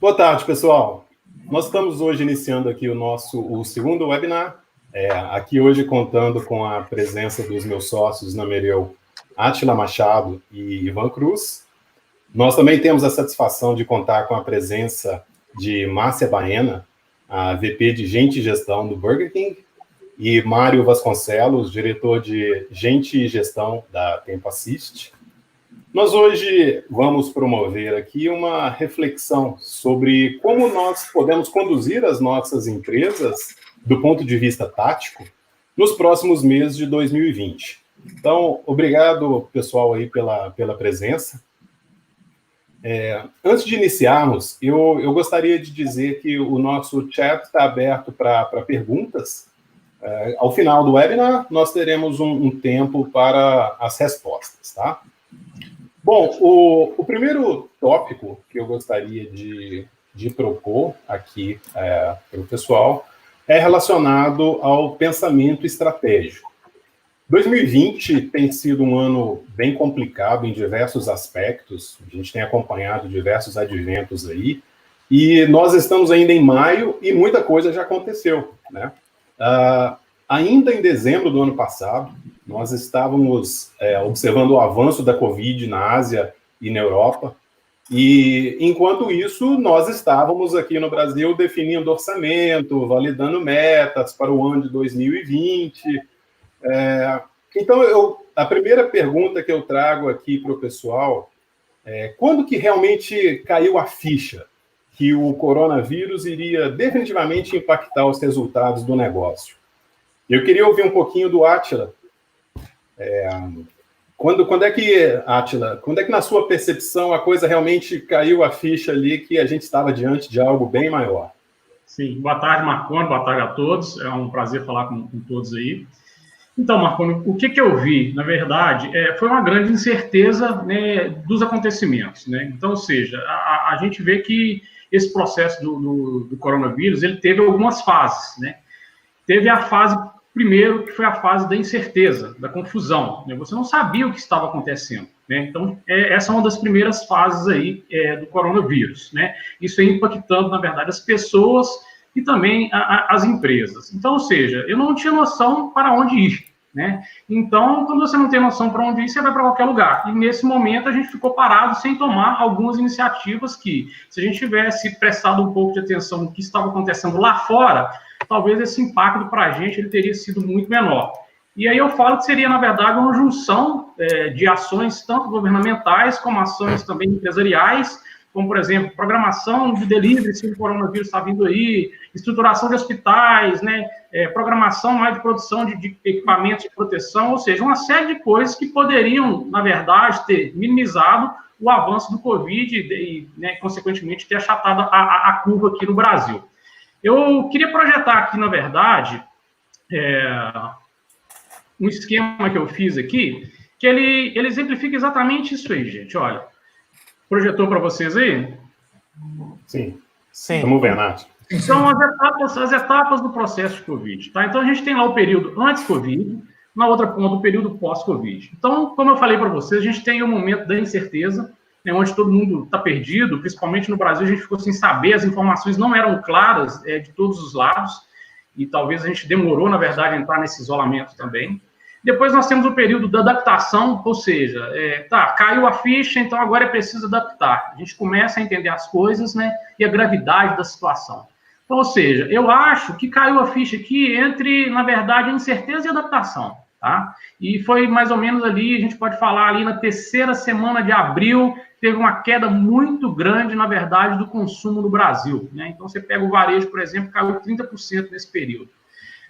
Boa tarde, pessoal. Nós estamos hoje iniciando aqui o segundo webinar, aqui hoje contando com a presença dos meus sócios na Mereu, Átila Machado e Ivan Cruz. Nós também temos a satisfação de contar com a presença de Márcia Baena, a VP de Gente e Gestão do Burger King, e Mário Vasconcelos, diretor de Gente e Gestão da Tempo Assist. Nós hoje vamos promover aqui uma reflexão sobre como nós podemos conduzir as nossas empresas do ponto de vista tático nos próximos meses de 2020. Então, obrigado, pessoal, aí pela presença. Antes de iniciarmos, eu gostaria de dizer que o nosso chat está aberto para perguntas. Ao final do webinar, nós teremos um tempo para as respostas, tá? Bom, o primeiro tópico que eu gostaria de propor aqui para o pessoal é relacionado ao pensamento estratégico. 2020 tem sido um ano bem complicado em diversos aspectos, a gente tem acompanhado diversos adventos aí, e nós estamos ainda em maio e muita coisa já aconteceu, né? Ainda em dezembro do ano passado, nós estávamos observando o avanço da Covid na Ásia e na Europa, e, enquanto isso, nós estávamos aqui no Brasil definindo orçamento, validando metas para o ano de 2020. Então, a primeira pergunta que eu trago aqui para o pessoal é: quando que realmente caiu a ficha que o coronavírus iria definitivamente impactar os resultados do negócio? Eu queria ouvir um pouquinho do Átila. Quando é que, Átila, na sua percepção, a coisa realmente caiu a ficha ali que a gente estava diante de algo bem maior? Sim, boa tarde, Marconi, boa tarde a todos, é um prazer falar com todos aí. Então, Marconi, o que eu vi, na verdade, foi uma grande incerteza, né, dos acontecimentos, né? Então, ou seja, a gente vê que esse processo do coronavírus, ele teve algumas fases, né? Teve a fase primeiro, que foi a fase da incerteza, da confusão, né? Você não sabia o que estava acontecendo, né? Então, essa é uma das primeiras fases aí do coronavírus, né? Isso aí impactando, na verdade, as pessoas e também as empresas. Então, ou seja, eu não tinha noção para onde ir, né? Então, quando você não tem noção para onde ir, você vai para qualquer lugar. E, nesse momento, a gente ficou parado sem tomar algumas iniciativas que, se a gente tivesse prestado um pouco de atenção no que estava acontecendo lá fora, talvez esse impacto para a gente ele teria sido muito menor. E aí eu falo que seria, na verdade, uma junção de ações, tanto governamentais, como ações também empresariais, como, por exemplo, programação de delivery, se o coronavírus está vindo aí, estruturação de hospitais, né, programação mais de produção de equipamentos de proteção, ou seja, uma série de coisas que poderiam, na verdade, ter minimizado o avanço do Covid e né, consequentemente, ter achatado a curva aqui no Brasil. Eu queria projetar aqui, na verdade, um esquema que eu fiz aqui, que ele exemplifica exatamente isso aí, gente. Olha, projetou para vocês aí? Sim. Vamos ver, Nath. São as etapas do processo de Covid, tá? Então, a gente tem lá o período antes-Covid, na outra ponta, o período pós-Covid. Então, como eu falei para vocês, a gente tem o momento da incerteza, né, onde todo mundo está perdido, principalmente no Brasil, a gente ficou sem saber, as informações não eram claras de todos os lados, e talvez a gente demorou, na verdade, a entrar nesse isolamento também. Depois nós temos o período da adaptação, ou seja, caiu a ficha, então agora é preciso adaptar. A gente começa a entender as coisas, né, e a gravidade da situação. Então, ou seja, eu acho que caiu a ficha aqui entre, na verdade, a incerteza e a adaptação. Tá? E foi mais ou menos ali, a gente pode falar ali na terceira semana de abril, teve uma queda muito grande, na verdade, do consumo no Brasil, né? Então, você pega o varejo, por exemplo, caiu 30% nesse período.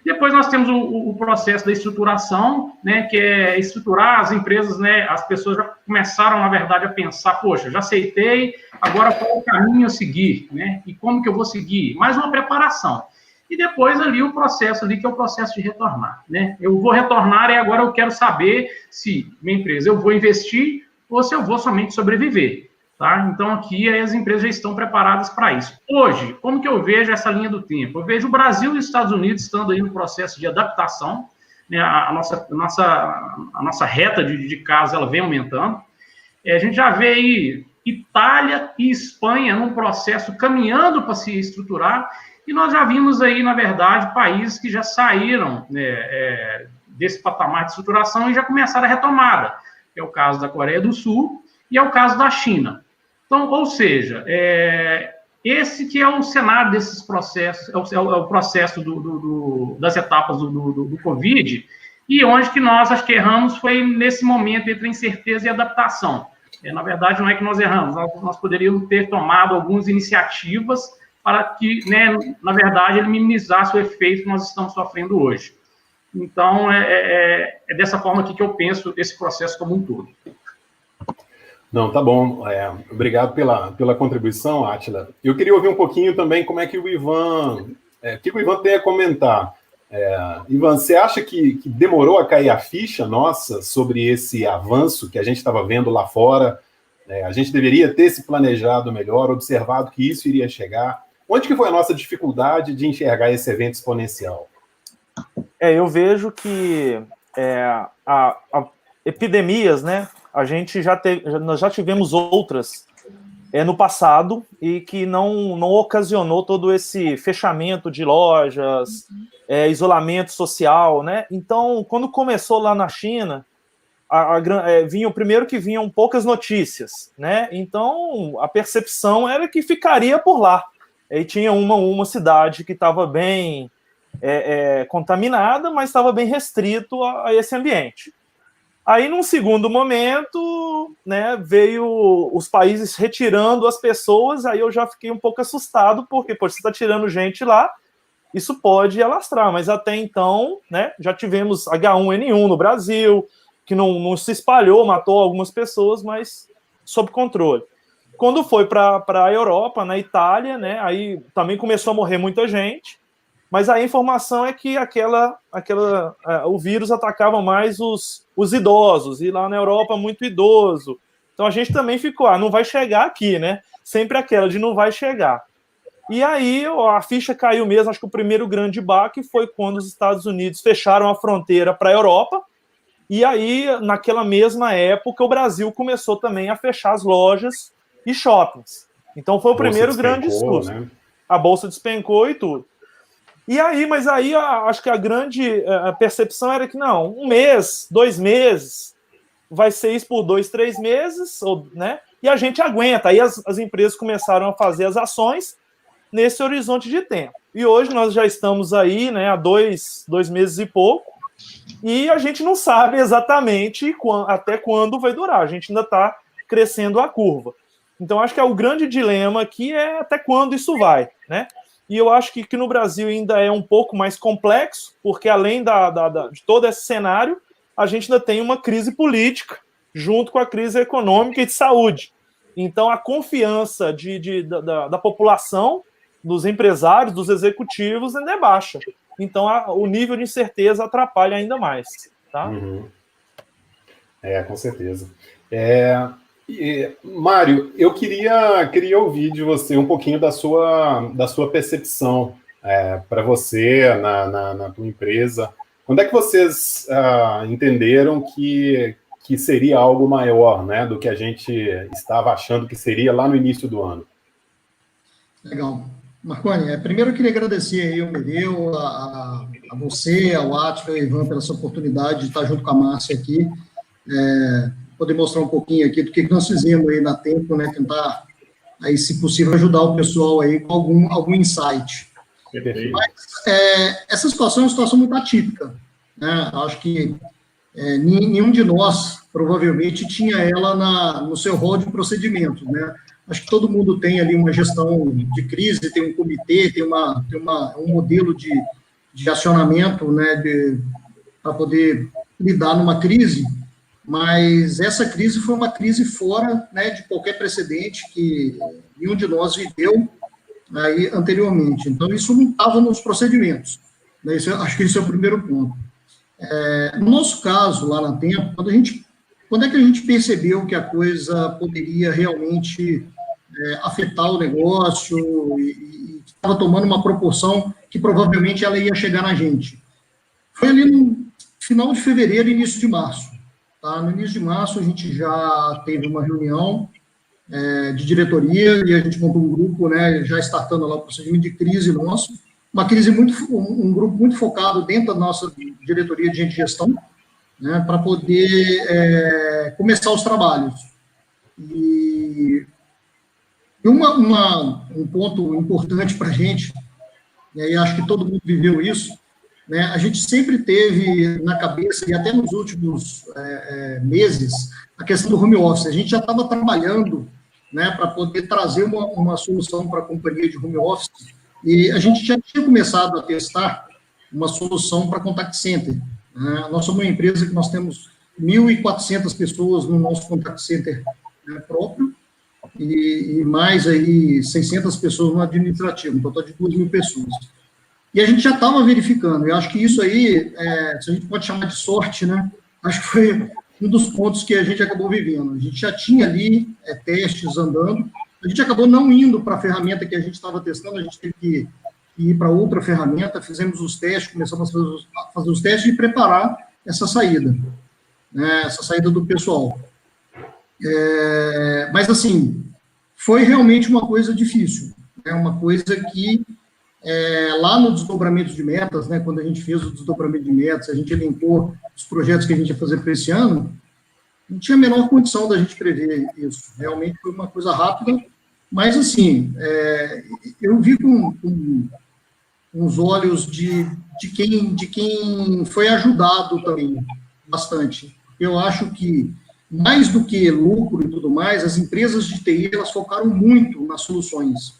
Depois nós temos o processo da estruturação, né, que é estruturar as empresas, né, as pessoas já começaram, na verdade, a pensar, poxa, já aceitei, agora qual é o caminho a seguir, né? E como que eu vou seguir? Mais uma preparação. E depois ali o processo ali, que é o processo de retornar, né? Eu vou retornar e agora eu quero saber se, minha empresa, eu vou investir ou se eu vou somente sobreviver, tá? Então, aqui as empresas já estão preparadas para isso. Hoje, como que eu vejo essa linha do tempo? Eu vejo o Brasil e os Estados Unidos estando aí no processo de adaptação, né? A nossa reta de casos, ela vem aumentando. A gente já vê aí Itália e Espanha num processo caminhando para se estruturar, e nós já vimos aí, na verdade, países que já saíram, né, desse patamar de estruturação e já começaram a retomada, que é o caso da Coreia do Sul e é o caso da China. Então, ou seja, esse que é o cenário desses processos, é o processo das etapas do Covid, e onde que nós, acho que erramos foi nesse momento entre incerteza e adaptação. Na verdade, não é que nós erramos, nós poderíamos ter tomado algumas iniciativas para que, né, na verdade, ele minimizasse o efeito que nós estamos sofrendo hoje. Então, é dessa forma aqui que eu penso esse processo como um todo. Não, tá bom. Obrigado pela contribuição, Átila. Eu queria ouvir um pouquinho também como é que o Ivan tem a comentar. Ivan, você acha que demorou a cair a ficha nossa sobre esse avanço que a gente estava vendo lá fora? A gente deveria ter se planejado melhor, observado que isso iria chegar. Onde que foi a nossa dificuldade de enxergar esse evento exponencial? Eu vejo que epidemias, né? Nós já tivemos outras no passado e que não ocasionou todo esse fechamento de lojas, isolamento social, né? Então, quando começou lá na China, vinham poucas notícias, né? Então, a percepção era que ficaria por lá. E tinha uma cidade que estava bem contaminada, mas estava bem restrito a esse ambiente. Aí, num segundo momento, né, veio os países retirando as pessoas, aí eu já fiquei um pouco assustado, porque você está tirando gente lá, isso pode alastrar, mas até então, né, já tivemos H1N1 no Brasil, que não se espalhou, matou algumas pessoas, mas sob controle. Quando foi para a Europa, na Itália, né, aí também começou a morrer muita gente, mas a informação é que o vírus atacava mais os idosos, e lá na Europa muito idoso. Então a gente também ficou, não vai chegar aqui, né? Sempre aquela de não vai chegar. E aí a ficha caiu mesmo, acho que o primeiro grande baque foi quando os Estados Unidos fecharam a fronteira para a Europa, e aí, naquela mesma época, o Brasil começou também a fechar as lojas e shoppings. Então foi o primeiro grande susto. Né? A bolsa despencou e tudo. E aí, mas aí acho que a grande percepção era que não, 1 mês, 2 meses, vai ser isso por 2, 3 meses, né? E a gente aguenta. Aí as empresas começaram a fazer as ações nesse horizonte de tempo. E hoje nós já estamos aí, né, há 2 meses e pouco, e a gente não sabe exatamente até quando vai durar. A gente ainda está crescendo a curva. Então, acho que o grande dilema aqui é até quando isso vai, né? E eu acho que no Brasil ainda é um pouco mais complexo, porque além de todo esse cenário, a gente ainda tem uma crise política junto com a crise econômica e de saúde. Então, a confiança da população, dos empresários, dos executivos, ainda é baixa. Então, o nível de incerteza atrapalha ainda mais. Tá? Uhum. Com certeza. Mário, eu queria ouvir de você um pouquinho da sua percepção para você, na tua empresa. Quando é que vocês entenderam que seria algo maior, né, do que a gente estava achando que seria lá no início do ano? Legal. Marconi, primeiro eu queria agradecer aí ao Medeu, a você, ao Átila e ao Ivan pela essa oportunidade de estar junto com a Márcia aqui, poder mostrar um pouquinho aqui do que nós fizemos aí na Tempo, né, tentar, aí, se possível, ajudar o pessoal aí com algum insight. Mas, essa situação é uma situação muito atípica, né? Acho que nenhum de nós, provavelmente, tinha ela no seu rol de procedimentos, né? Acho que todo mundo tem ali uma gestão de crise, tem um comitê, tem um modelo de acionamento, né, para poder lidar numa crise, mas essa crise foi uma crise fora, né, de qualquer precedente que nenhum de nós viveu aí anteriormente. Então, isso não estava nos procedimentos. Né? Acho que esse é o primeiro ponto. No nosso caso, lá na Tempo, quando é que a gente percebeu que a coisa poderia realmente afetar o negócio e estava tomando uma proporção que provavelmente ela ia chegar na gente? Foi ali no final de fevereiro, início de março. Tá? No início de março, a gente já teve uma reunião de diretoria e a gente montou um grupo, né, já startando lá o procedimento de crise nosso, um grupo muito focado dentro da nossa diretoria de gente de gestão, né, para poder começar os trabalhos. E um ponto importante para a gente, e aí acho que todo mundo viveu isso, né, a gente sempre teve na cabeça, e até nos últimos meses, a questão do home office. A gente já estava trabalhando, né, para poder trazer uma solução para a companhia de home office, e a gente já tinha começado a testar uma solução para contact center. Né? Nós somos uma empresa que nós temos 1.400 pessoas no nosso contact center, né, próprio, e mais aí 600 pessoas no administrativo, um total de 2.000 pessoas. E a gente já estava verificando, eu acho que isso aí, se a gente pode chamar de sorte, né, acho que foi um dos pontos que a gente acabou vivendo. A gente já tinha ali testes andando, a gente acabou não indo para a ferramenta que a gente estava testando, a gente teve que ir para outra ferramenta, fizemos os testes, começamos a fazer os testes e preparar essa saída, né, essa saída do pessoal. Mas, assim, foi realmente uma coisa difícil, né, uma coisa que, lá no desdobramento de metas, né, quando a gente fez o desdobramento de metas, a gente elencou os projetos que a gente ia fazer para esse ano, não tinha a menor condição da gente prever isso. Realmente foi uma coisa rápida, mas, assim, eu vi com os olhos de quem foi ajudado também bastante. Eu acho que, mais do que lucro e tudo mais, as empresas de TI, elas focaram muito nas soluções,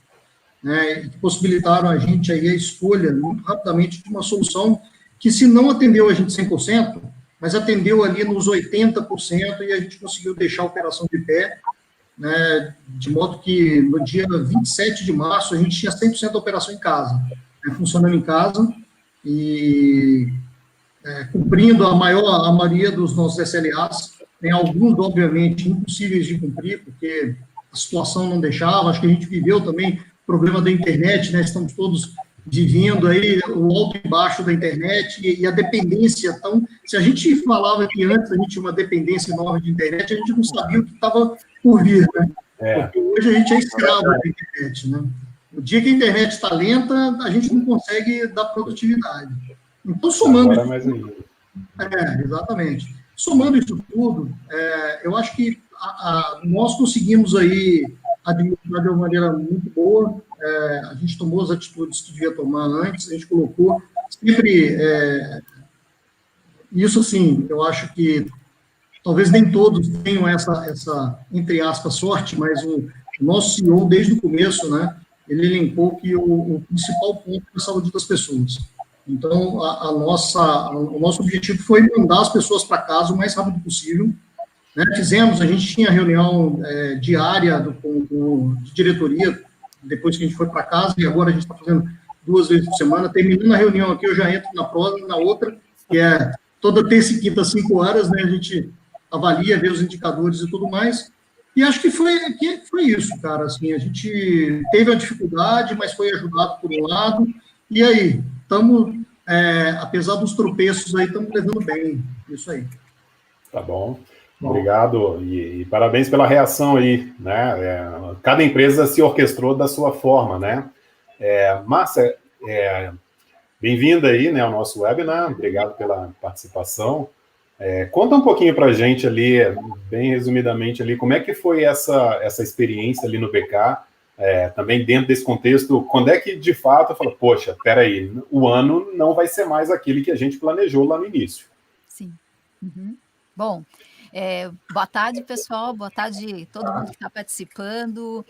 né, que possibilitaram a gente aí a escolha, muito rapidamente, de uma solução que, se não atendeu a gente 100%, mas atendeu ali nos 80%, e a gente conseguiu deixar a operação de pé, né, de modo que, no dia 27 de março, a gente tinha 100% da operação em casa, né, funcionando em casa, e cumprindo a maioria dos nossos SLAs, tem alguns, obviamente, impossíveis de cumprir, porque a situação não deixava. Acho que a gente viveu também o problema da internet, né? Estamos todos vivendo aí o alto e baixo da internet e a dependência. Então, se a gente falava que antes a gente tinha uma dependência enorme de internet, a gente não sabia o que estava por vir, né? Porque hoje a gente é escravo da internet, né? O dia que a internet está lenta, a gente não consegue dar produtividade. Então, somando isso tudo, exatamente. Somando isso tudo, eu acho que nós conseguimos aí administrar de uma maneira muito boa. A gente tomou as atitudes que devia tomar antes, a gente colocou sempre isso, assim, eu acho que talvez nem todos tenham essa entre aspas, sorte, mas o nosso CEO, desde o começo, né, ele elencou que o principal ponto é a saúde das pessoas. Então, o nosso objetivo foi mandar as pessoas para casa o mais rápido possível. Né? A gente tinha reunião diária de diretoria, depois que a gente foi para casa, e agora a gente está fazendo 2 vezes por semana. Terminando a reunião aqui, eu já entro na outra, que é toda terça e quinta, às 5 horas, né? A gente avalia, vê os indicadores e tudo mais. E acho que foi isso, cara. Assim, a gente teve a dificuldade, mas foi ajudado por um lado. E aí, estamos, apesar dos tropeços aí, estamos levando bem. Isso aí. Tá bom. Obrigado e parabéns pela reação aí, né? Cada empresa se orquestrou da sua forma, né? Márcia, bem-vinda aí, né, ao nosso webinar. Obrigado pela participação. Conta um pouquinho para a gente ali, bem resumidamente ali, como é que foi essa experiência ali no BK, também dentro desse contexto, quando é que de fato eu falo, poxa, peraí, o ano não vai ser mais aquele que a gente planejou lá no início. Sim. Uhum. Bom, boa tarde, pessoal, boa tarde todo mundo que está participando,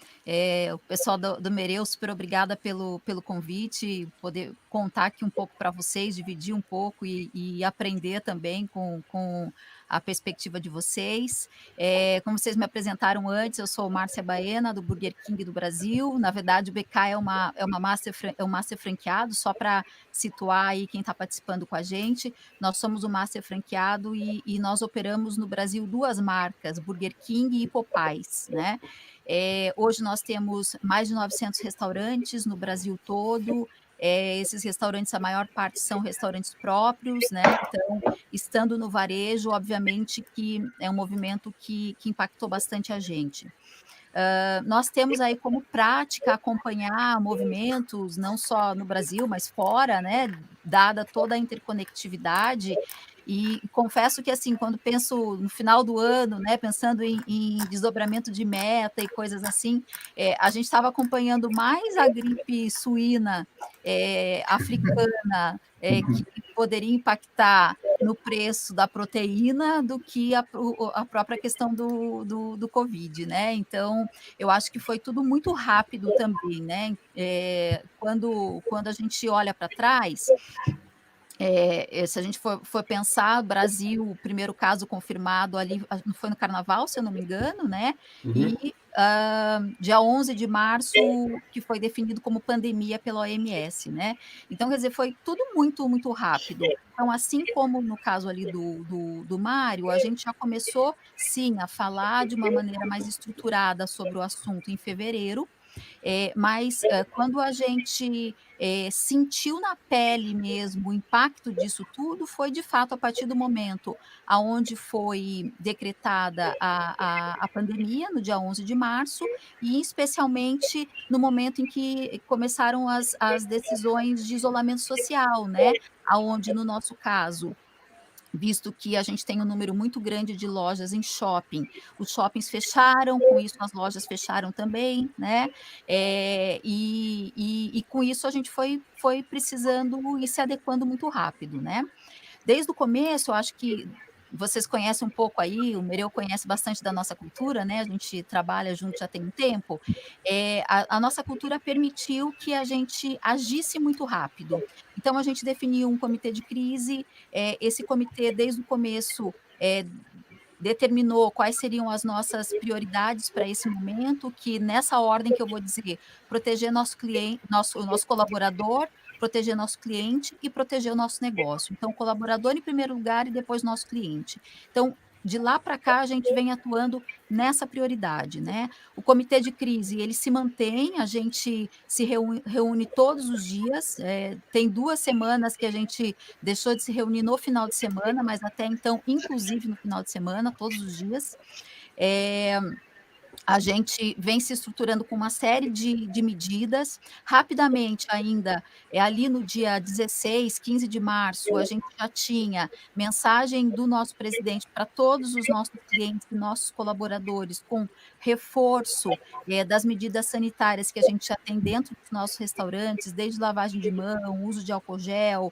o pessoal do Mereu, super obrigada pelo convite, poder contar aqui um pouco para vocês, dividir um pouco e aprender também com a perspectiva de vocês. Como vocês me apresentaram antes, eu sou Márcia Baena, do Burger King do Brasil. Na verdade, o BK é um master franqueado, só para situar aí quem está participando com a gente. Nós somos um master franqueado e nós operamos no Brasil 2 marcas, Burger King e Popeyes, né? Hoje nós temos mais de 900 restaurantes no Brasil todo, esses restaurantes, a maior parte são restaurantes próprios, né? Então, estando no varejo, obviamente que é um movimento que impactou bastante a gente. Nós temos aí como prática acompanhar movimentos, não só no Brasil, mas fora, né, dada toda a interconectividade, e confesso que, assim, quando penso no final do ano, né, pensando em desdobramento de meta e coisas assim, a gente estava acompanhando mais a gripe suína, africana, que poderia impactar no preço da proteína do que a própria questão do Covid, né? Então, eu acho que foi tudo muito rápido também, né? Quando a gente olha para trás, se a gente for pensar, Brasil, o primeiro caso confirmado ali, foi no Carnaval, se eu não me engano, né? Uhum. E dia 11 de março, que foi definido como pandemia pela OMS, né? Então, quer dizer, foi tudo muito, muito rápido. Então, assim como no caso ali do Mário, a gente já começou, sim, a falar de uma maneira mais estruturada sobre o assunto em fevereiro, mas quando a gente sentiu na pele mesmo o impacto disso tudo, foi de fato a partir do momento aonde foi decretada a pandemia, no dia 11 de março, e especialmente no momento em que começaram as decisões de isolamento social, né? Aonde, no nosso caso, visto que a gente tem um número muito grande de lojas em shopping. Os shoppings fecharam, com isso as lojas fecharam também, né? E com isso a gente foi precisando ir se adequando muito rápido, né? Desde o começo, eu acho que vocês conhecem um pouco aí, o Mereu conhece bastante da nossa cultura, né, a gente trabalha junto já tem um tempo, a nossa cultura permitiu que a gente agisse muito rápido. Então a gente definiu um comitê de crise, esse comitê desde o começo, determinou quais seriam as nossas prioridades para esse momento, que nessa ordem que eu vou dizer, proteger nosso cliente, nosso colaborador, proteger nosso cliente e proteger o nosso negócio. Então, colaborador em primeiro lugar e depois nosso cliente. Então, de lá para cá, a gente vem atuando nessa prioridade, né? O comitê de crise, ele se mantém, a gente se reúne todos os dias, tem 2 semanas que a gente deixou de se reunir no final de semana, mas até então, inclusive no final de semana, todos os dias. A gente vem se estruturando com uma série de medidas. Rapidamente, ainda, ali no dia 16, 15 de março, a gente já tinha mensagem do nosso presidente para todos os nossos clientes e nossos colaboradores, com reforço das medidas sanitárias que a gente já tem dentro dos nossos restaurantes, desde lavagem de mão, uso de álcool gel,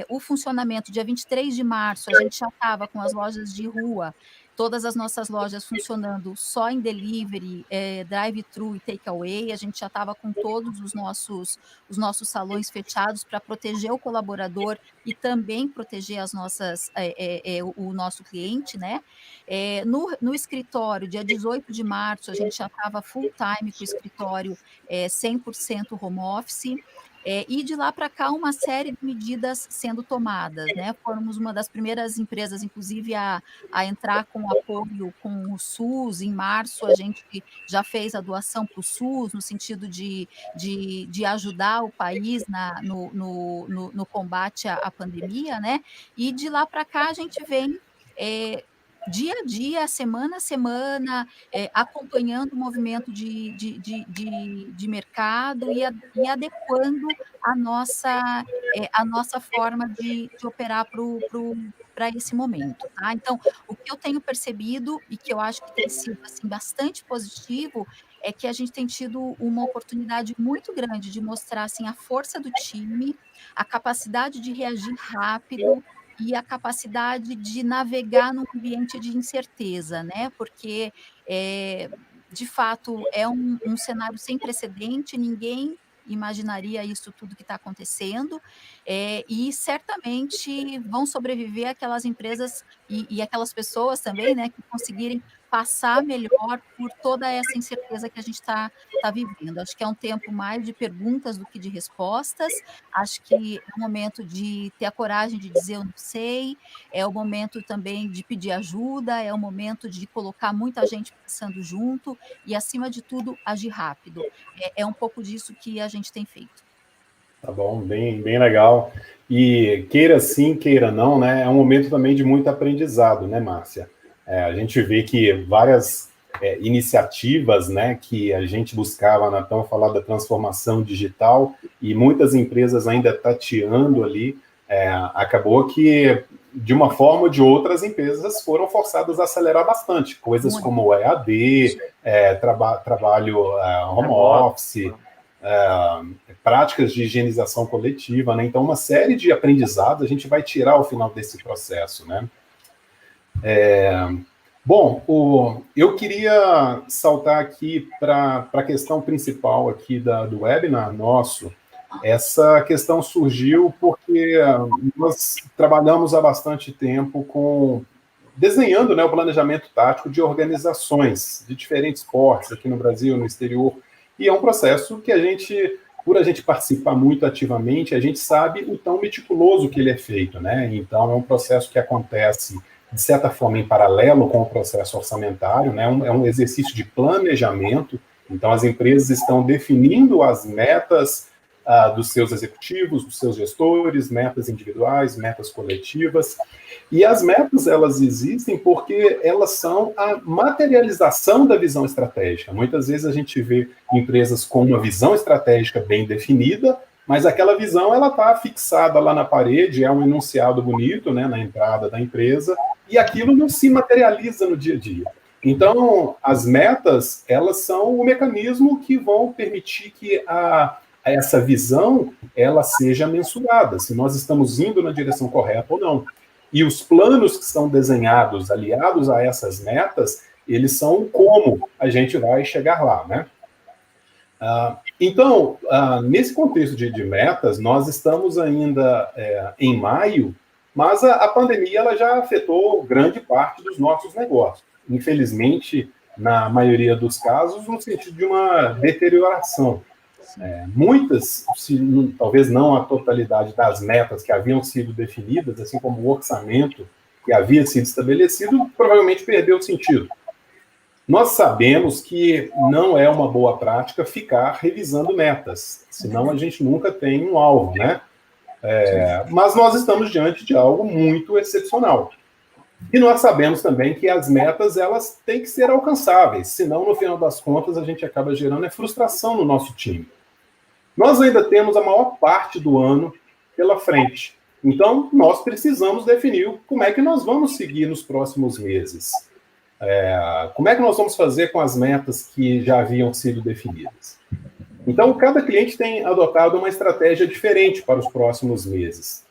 o funcionamento. Dia 23 de março, a gente já estava com as lojas de rua, todas as nossas lojas funcionando só em delivery, drive-thru e takeaway. A gente já estava com todos os nossos salões fechados para proteger o colaborador e também proteger as nossas, o nosso cliente, né? No escritório, dia 18 de março, a gente já estava full time com o escritório 100% home office. E de lá para cá, uma série de medidas sendo tomadas, né? Fomos uma das primeiras empresas, inclusive, a entrar com apoio com o SUS. Em março, a gente já fez a doação para o SUS, no sentido de ajudar o país no combate à pandemia, né? E de lá para cá, a gente vem dia a dia, semana a semana, acompanhando o movimento de mercado e adequando a nossa forma de operar para esse momento, tá? Então, o que eu tenho percebido e que eu acho que tem sido, assim, bastante positivo, é que a gente tem tido uma oportunidade muito grande de mostrar, assim, a força do time, a capacidade de reagir rápido e a capacidade de navegar num ambiente de incerteza, né, porque, de fato, é um cenário sem precedente, ninguém imaginaria isso tudo que está acontecendo, e certamente vão sobreviver aquelas empresas e aquelas pessoas também, né, que conseguirem passar melhor por toda essa incerteza que a gente está vivendo. Acho que é um tempo mais de perguntas do que de respostas, acho que é o momento de ter a coragem de dizer: "Eu não sei", é o momento também de pedir ajuda, é o momento de colocar muita gente pensando junto e, acima de tudo, agir rápido. É um pouco disso que a gente tem feito. Tá bom, bem legal. E queira sim, queira não, né? É um momento também de muito aprendizado, né, Márcia? A gente vê que várias iniciativas, né, que a gente buscava na tão falada transformação digital e muitas empresas ainda tateando ali, acabou que, de uma forma ou de outra, as empresas foram forçadas a acelerar bastante. Coisas como o EAD, trabalho home office, práticas de higienização coletiva, né? Então, uma série de aprendizados a gente vai tirar ao final desse processo, né? Bom, eu queria saltar aqui para a questão principal aqui do webinar nosso. Essa questão surgiu porque nós trabalhamos há bastante tempo desenhando, né, o planejamento tático de organizações de diferentes portes aqui no Brasil, no exterior, e é um processo que por a gente participar muito ativamente, a gente sabe o tão meticuloso que ele é feito, né? Então, é um processo que acontece, de certa forma, em paralelo com o processo orçamentário, né? É um exercício de planejamento. Então, as empresas estão definindo as metas dos seus executivos, dos seus gestores, metas individuais, metas coletivas. E as metas, elas existem porque elas são a materialização da visão estratégica. Muitas vezes a gente vê empresas com uma visão estratégica bem definida, mas aquela visão ela está fixada lá na parede, é um enunciado bonito, né, na entrada da empresa, e aquilo não se materializa no dia a dia. Então, as metas, elas são o mecanismo que vão permitir que essa visão ela seja mensurada, se nós estamos indo na direção correta ou não. E os planos que são desenhados, aliados a essas metas, eles são como a gente vai chegar lá, né? Então, nesse contexto de metas, nós estamos ainda em maio, mas a pandemia ela já afetou grande parte dos nossos negócios. Infelizmente, na maioria dos casos, no sentido de uma deterioração. Muitas, talvez não a totalidade das metas que haviam sido definidas, assim como o orçamento que havia sido estabelecido, provavelmente perdeu sentido. Nós sabemos que não é uma boa prática ficar revisando metas, senão a gente nunca tem um alvo, né? Mas nós estamos diante de algo muito excepcional. E nós sabemos também que as metas, elas têm que ser alcançáveis, senão, no final das contas, a gente acaba gerando frustração no nosso time. Nós ainda temos a maior parte do ano pela frente. Então, nós precisamos definir como é que nós vamos seguir nos próximos meses. Como é que nós vamos fazer com as metas que já haviam sido definidas? Então, cada cliente tem adotado uma estratégia diferente para os próximos meses.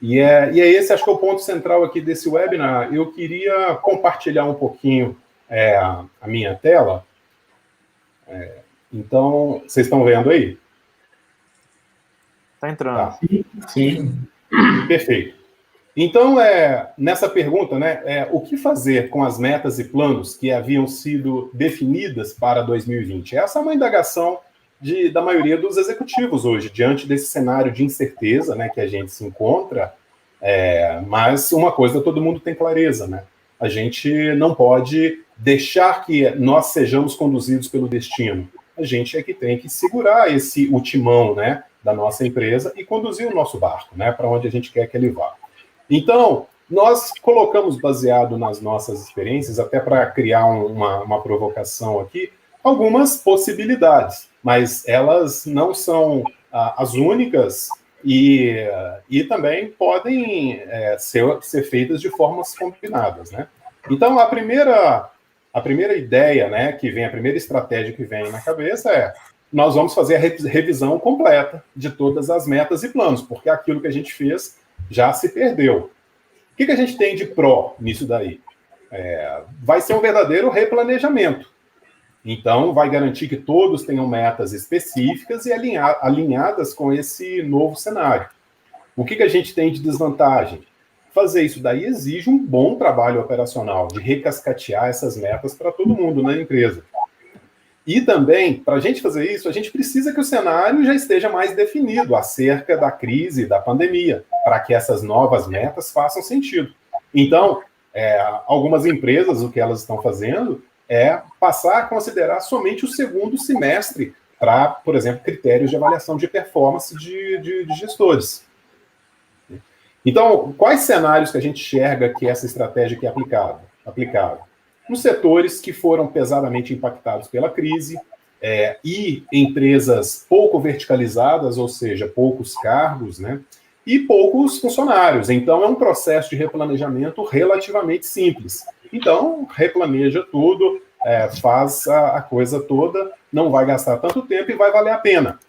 E é esse, acho que é o ponto central aqui desse webinar. Eu queria compartilhar um pouquinho a minha tela. Então, vocês estão vendo aí? Está entrando. Tá. Sim. Perfeito. Então, nessa pergunta, né, o que fazer com as metas e planos que haviam sido definidas para 2020? Essa é uma indagação da maioria dos executivos hoje, diante desse cenário de incerteza, né, que a gente se encontra, mas uma coisa todo mundo tem clareza, né? A gente não pode deixar que nós sejamos conduzidos pelo destino. A gente é que tem que segurar o timão, né, da nossa empresa e conduzir o nosso barco, né, para onde a gente quer que ele vá. Então, nós colocamos, baseado nas nossas experiências, até para criar uma provocação aqui, algumas possibilidades, mas elas não são as únicas e também podem ser feitas de formas combinadas, né? Então, a primeira ideia, né, que vem, a primeira estratégia que vem na cabeça nós vamos fazer a revisão completa de todas as metas e planos, porque aquilo que a gente fez já se perdeu. O que a gente tem de pró nisso daí? Vai ser um verdadeiro replanejamento. Então, vai garantir que todos tenham metas específicas e alinhadas com esse novo cenário. O que a gente tem de desvantagem? Fazer isso daí exige um bom trabalho operacional, de recascatear essas metas para todo mundo na empresa. E também, para a gente fazer isso, a gente precisa que o cenário já esteja mais definido acerca da crise, da pandemia, para que essas novas metas façam sentido. Então, algumas empresas, o que elas estão fazendo é passar a considerar somente o segundo semestre para, por exemplo, critérios de avaliação de performance de gestores. Então, quais cenários que a gente enxerga que essa estratégia aqui é aplicável? Nos setores que foram pesadamente impactados pela crise, e empresas pouco verticalizadas, ou seja, poucos cargos, né, e poucos funcionários. Então, é um processo de replanejamento relativamente simples. Então, replaneja tudo, faz a coisa toda, não vai gastar tanto tempo e vai valer a pena.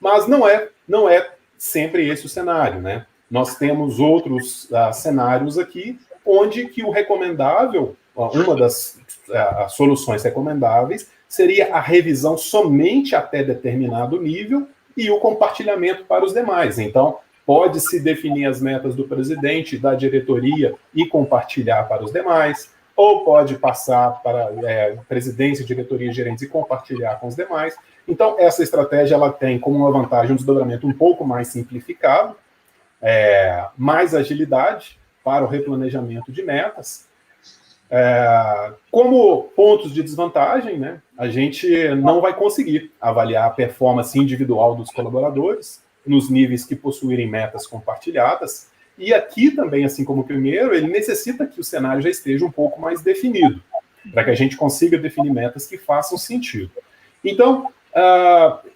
Mas não é sempre esse o cenário, né? Nós temos outros cenários aqui, onde que o recomendável, uma das soluções recomendáveis, seria a revisão somente até determinado nível e o compartilhamento para os demais. Então, pode-se definir as metas do presidente, da diretoria e compartilhar para os demais, ou pode passar para presidência, diretoria e gerentes e compartilhar com os demais. Então, essa estratégia ela tem como uma vantagem um desdobramento um pouco mais simplificado, mais agilidade para o replanejamento de metas. Como pontos de desvantagem, né, a gente não vai conseguir avaliar a performance individual dos colaboradores nos níveis que possuírem metas compartilhadas. E aqui também, assim como o primeiro, ele necessita que o cenário já esteja um pouco mais definido, para que a gente consiga definir metas que façam sentido. Então,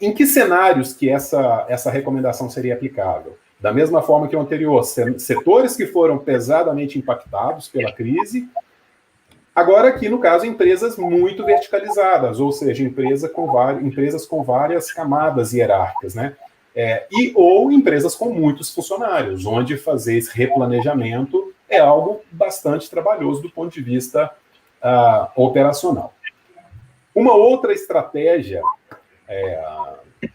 em que cenários que essa recomendação seria aplicável? Da mesma forma que o anterior, setores que foram pesadamente impactados pela crise. Agora aqui, no caso, empresas muito verticalizadas, ou seja, empresas com várias camadas hierárquicas, né? Ou empresas com muitos funcionários, onde fazer esse replanejamento é algo bastante trabalhoso do ponto de vista operacional. Uma outra estratégia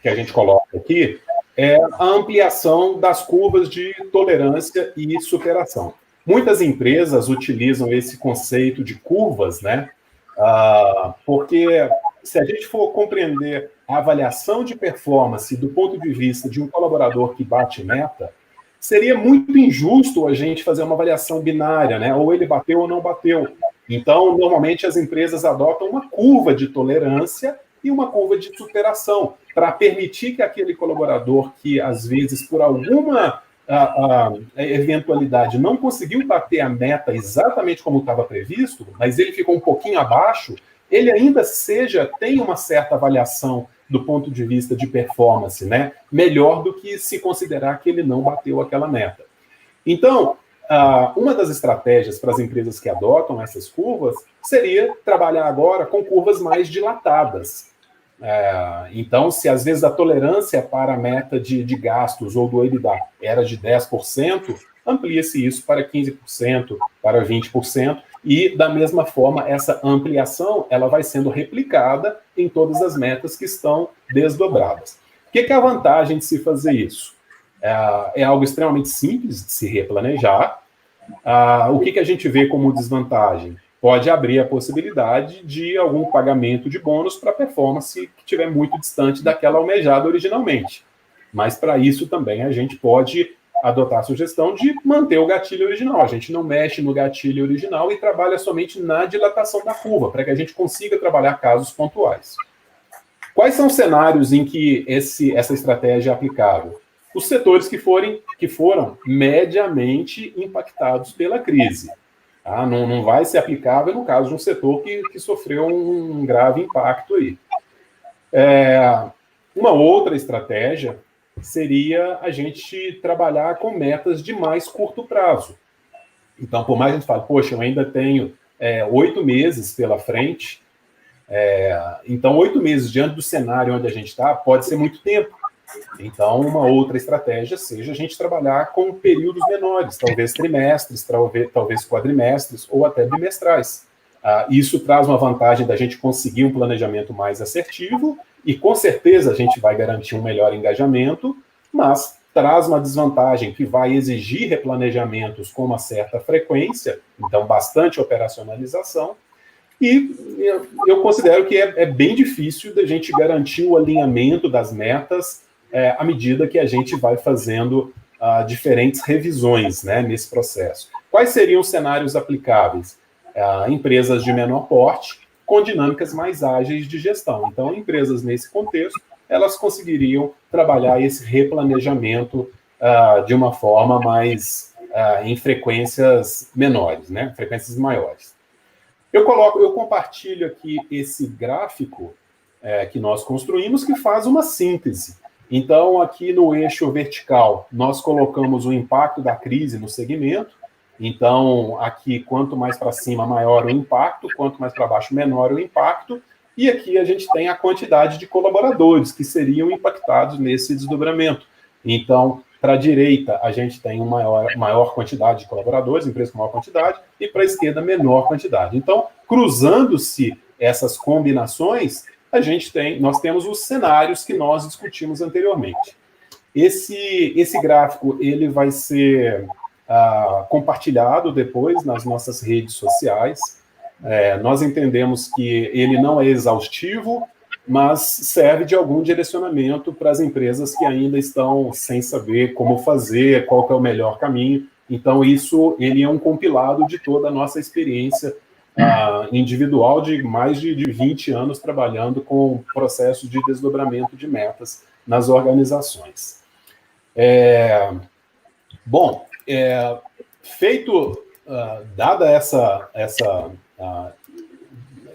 que a gente coloca aqui é a ampliação das curvas de tolerância e superação. Muitas empresas utilizam esse conceito de curvas, né? Porque se a gente for compreender a avaliação de performance do ponto de vista de um colaborador que bate meta, seria muito injusto a gente fazer uma avaliação binária, né? Ou ele bateu ou não bateu. Então, normalmente as empresas adotam uma curva de tolerância e uma curva de superação, para permitir que aquele colaborador que, às vezes, por alguma eventualidade não conseguiu bater a meta exatamente como estava previsto, mas ele ficou um pouquinho abaixo, ele ainda tenha uma certa avaliação do ponto de vista de performance, né? Melhor do que se considerar que ele não bateu aquela meta. Então, uma das estratégias para as empresas que adotam essas curvas seria trabalhar agora com curvas mais dilatadas. Então, se às vezes a tolerância para a meta de gastos ou do EBITDA era de 10%, amplia-se isso para 15%, para 20%, e da mesma forma, essa ampliação ela vai sendo replicada em todas as metas que estão desdobradas. O que é a vantagem de se fazer isso? É algo extremamente simples de se replanejar. O que a gente vê como desvantagem? Pode abrir a possibilidade de algum pagamento de bônus para performance que estiver muito distante daquela almejada originalmente. Mas, para isso, também a gente pode adotar a sugestão de manter o gatilho original. A gente não mexe no gatilho original e trabalha somente na dilatação da curva, para que a gente consiga trabalhar casos pontuais. Quais são os cenários em que essa estratégia é aplicável? Os setores que foram mediamente impactados pela crise. Não vai ser aplicável no caso de um setor que sofreu um grave impacto aí. Uma outra estratégia seria a gente trabalhar com metas de mais curto prazo. Então, por mais que a gente fale, poxa, eu ainda tenho 8 meses pela frente, então 8 meses diante do cenário onde a gente está, pode ser muito tempo. Então, uma outra estratégia seja a gente trabalhar com períodos menores, talvez trimestres, talvez quadrimestres ou até bimestrais. Isso traz uma vantagem da gente conseguir um planejamento mais assertivo e, com certeza, a gente vai garantir um melhor engajamento, mas traz uma desvantagem que vai exigir replanejamentos com uma certa frequência, então bastante operacionalização, e eu considero que é bem difícil da gente garantir o alinhamento das metas à medida que a gente vai fazendo diferentes revisões, né, nesse processo. Quais seriam os cenários aplicáveis? Empresas de menor porte, com dinâmicas mais ágeis de gestão. Então, empresas nesse contexto elas conseguiriam trabalhar esse replanejamento de uma forma mais em frequências menores, né? Frequências maiores. Eu compartilho aqui esse gráfico que nós construímos, que faz uma síntese. Então, aqui no eixo vertical, nós colocamos o impacto da crise no segmento. Então, aqui, quanto mais para cima, maior o impacto, quanto mais para baixo, menor o impacto. E aqui a gente tem a quantidade de colaboradores que seriam impactados nesse desdobramento. Então, para a direita, a gente tem uma maior quantidade de colaboradores, empresas com maior quantidade, e para a esquerda, menor quantidade. Então, cruzando-se essas combinações, nós temos os cenários que nós discutimos anteriormente. Esse gráfico ele vai ser compartilhado depois nas nossas redes sociais. Nós entendemos que ele não é exaustivo, mas serve de algum direcionamento para as empresas que ainda estão sem saber como fazer, qual que é o melhor caminho. Então, ele é um compilado de toda a nossa experiência individual de mais de 20 anos trabalhando com processos de desdobramento de metas nas organizações. Dada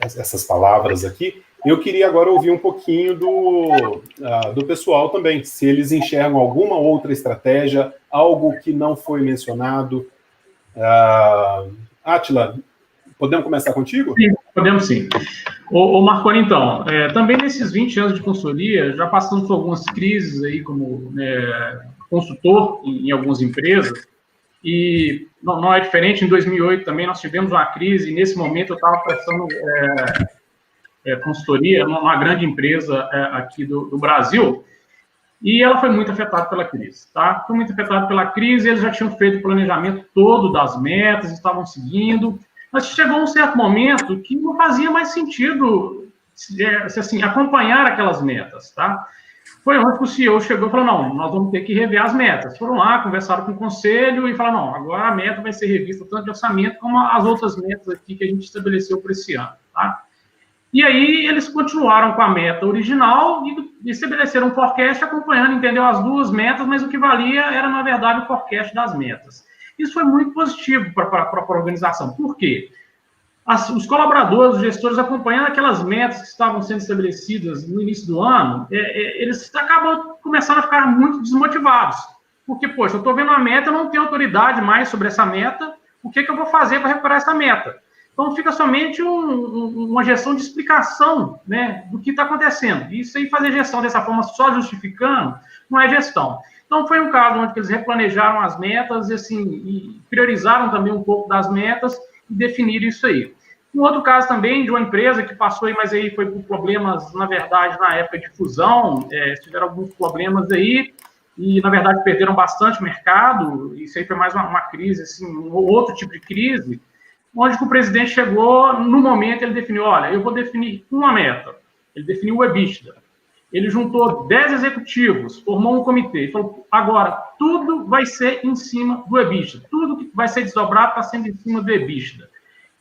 essas palavras aqui, eu queria agora ouvir um pouquinho do pessoal também, se eles enxergam alguma outra estratégia, algo que não foi mencionado. Átila, podemos começar contigo? Sim, podemos sim. Ô Marconi, então, também nesses 20 anos de consultoria, já passamos por algumas crises aí como consultor em algumas empresas, e não é diferente. Em 2008 também nós tivemos uma crise, e nesse momento eu estava prestando consultoria numa grande empresa aqui do Brasil, e ela foi muito afetada pela crise, tá? Foi muito afetada pela crise, eles já tinham feito o planejamento todo das metas, estavam seguindo, mas chegou um certo momento que não fazia mais sentido assim, acompanhar aquelas metas, tá? Foi onde o CEO chegou e falou, não, nós vamos ter que rever as metas. Foram lá, conversaram com o conselho e falaram, não, agora a meta vai ser revista tanto de orçamento como as outras metas aqui que a gente estabeleceu para esse ano, tá? E aí eles continuaram com a meta original e estabeleceram um forecast acompanhando, entendeu, as duas metas, mas o que valia era, na verdade, o forecast das metas. Isso foi muito positivo para a organização. Por quê? Os colaboradores, os gestores, acompanhando aquelas metas que estavam sendo estabelecidas no início do ano, eles acabam começando a ficar muito desmotivados. Porque, poxa, eu estou vendo uma meta, eu não tenho autoridade mais sobre essa meta, o que eu vou fazer para recuperar essa meta? Então, fica somente uma gestão de explicação, né, do que está acontecendo. Isso aí, fazer gestão dessa forma, só justificando, não é gestão. Então, foi um caso onde eles replanejaram as metas e priorizaram também um pouco das metas e definiram isso aí. Um outro caso também de uma empresa que passou aí, mas aí foi por problemas, na verdade, na época de fusão, tiveram alguns problemas aí, e, na verdade, perderam bastante mercado. Isso aí foi mais uma crise, assim, um outro tipo de crise, onde o presidente chegou, no momento ele definiu, olha, eu vou definir uma meta. Ele definiu o EBITDA. Ele juntou 10 executivos, formou um comitê e falou, agora, tudo vai ser em cima do EBITDA. Tudo que vai ser desdobrado está sendo em cima do EBITDA.